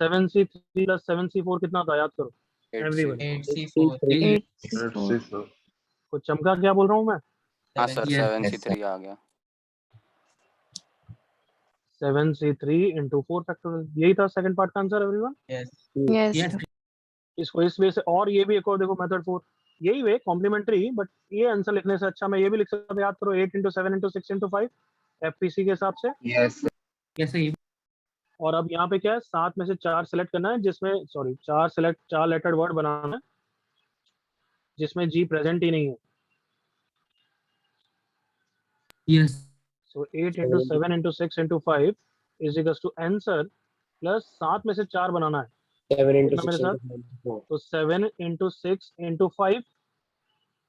7C3 plus 7C4 कितना था, याद करो एवरीवन? 8C4। कुछ चमका, क्या बोल रहा हूँ मैं? हाँ सर Yes. 7C3 आ गया 7C3 into 4 फैक्टोरियल, यही था सेकंड पार्ट का answer everyone? Yes Yes. Sir. इसको इस वे से, और ये भी एक और देखो मेथड 4, यही वे कॉम्प्लीमेंट्री, बट ये आंसर लिखने से अच्छा मैं ये भी लिख सकता था, याद करो, 8 into 7 into 6 into 5 एफपीसी के हिसाब से। Yes, sir. और अब यहाँ पे क्या है, 7 में से 4 सेलेक्ट करना है जिसमें, सॉरी 4 लेटर्ड वर्ड बनाना है जिसमें जी प्रेजेंट ही नहीं है। Yes. So 8 into 7 into 6 into 5 is equals to answer plus 7 में से 4 बनाना है, 7 into कितना मेरे 6 साथ? तो 7 into 6 into 5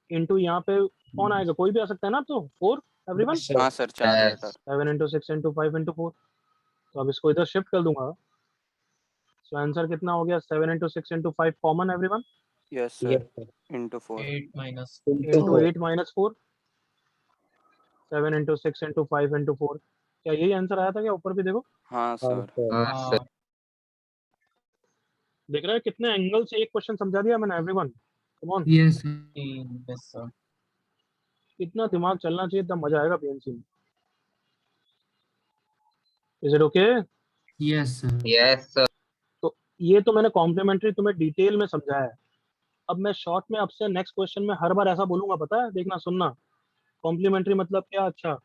इंटू यहाँ पे कौन आएगा, कोई भी आ सकता है ना, तो 4 एवरीवन? हाँ sir 4 letter 7 into 6 into 5 into 4, तो अब इसको इधर शिफ्ट कर दूंगा, सो आंसर कितना हो गया? 7 into 6 into 5 common everyone, yes sir into 4 into 8 minus 4, 7 into 6 into 5 into 4, क्या यही आंसर आया था क्या? ऊपर भी देखो, हाँ सर देख रहे हैं कितने एंगल से एक क्वेश्चन समझा दिया मैंने everyone, come on, Yes, sir. इतना दिमाग चलना चाहिए, तब मजा आएगा पीएनसी में। Is it okay? Yes, sir. तो ये तो मैंने कॉम्प्लीमेंट्री तुम्हें डिटेल में समझाया है, अब मैं शॉर्ट में आपसे नेक्स्ट क्वेश्चन में हर बार ऐसा बोलूंगा, पता है, देखना सुनना, कॉम्प्लीमेंट्री मतलब क्या? अच्छा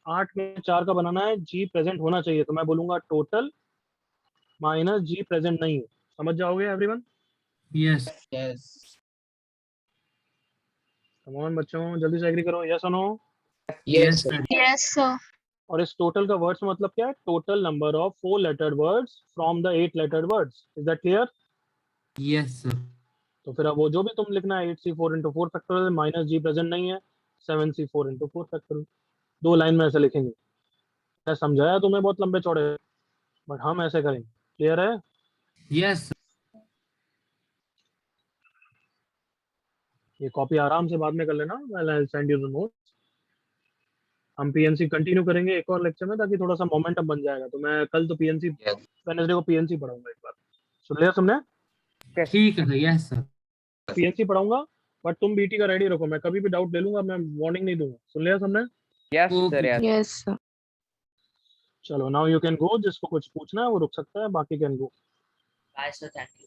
8 में 4 का बनाना है, जी प्रेजेंट होना चाहिए, तो मैं बोलूंगा टोटल माइनस जी प्रेजेंट नहीं है, समझ जाओगे एवरीवन? Yes. कम ऑन बच्चों, जल्दी से एग्री करो, यस और no? Yes, sir. Yes sir. और इस टोटल का वर्ड्स मतलब क्या है? Total number of 4 lettered words from the 8 lettered words, is that clear? Yes, sir. तो फिर अब वो जो भी तुम लिखना है, 8C4 into 4 फैक्टोरियल माइनस जी प्रेजेंट नहीं है, 7C4 into 4 फैक्टोरियल, 2 लाइन में ऐसे लिखेंगे। मैं समझाया तुम्हें बहुत लंबे चौड़े, बट हम ऐसे करेंगे। क्लियर है? Yes, sir. ये कॉपी आराम से बाद में कर लेना, I'll send you the notes। हम पीएनसी कंटिन्यू करेंगे एक और लेक्चर में, ताकि थोड़ा सा मोमेंटम बन जाएगा। तो मैं कल तो पीएनसी वेडनेसडे को पीएनसी पढ़ाऊंगा एक बार। सुन लिया तुमने? ठीक है सर, यस सर। पीएनसी पढ़ाऊंगा, बट तुम बीटी का रेडी रखो, मैं कभी भी डाउट ले लूंगा, मैं वार्निंग नहीं दूंगा। सुन लिया तुमने? Yes, sir. चलो नाउ यू कैन गो, जिसको कुछ पूछना है वो रुक सकता है, बाकी can go. Bye, sir. Thank you.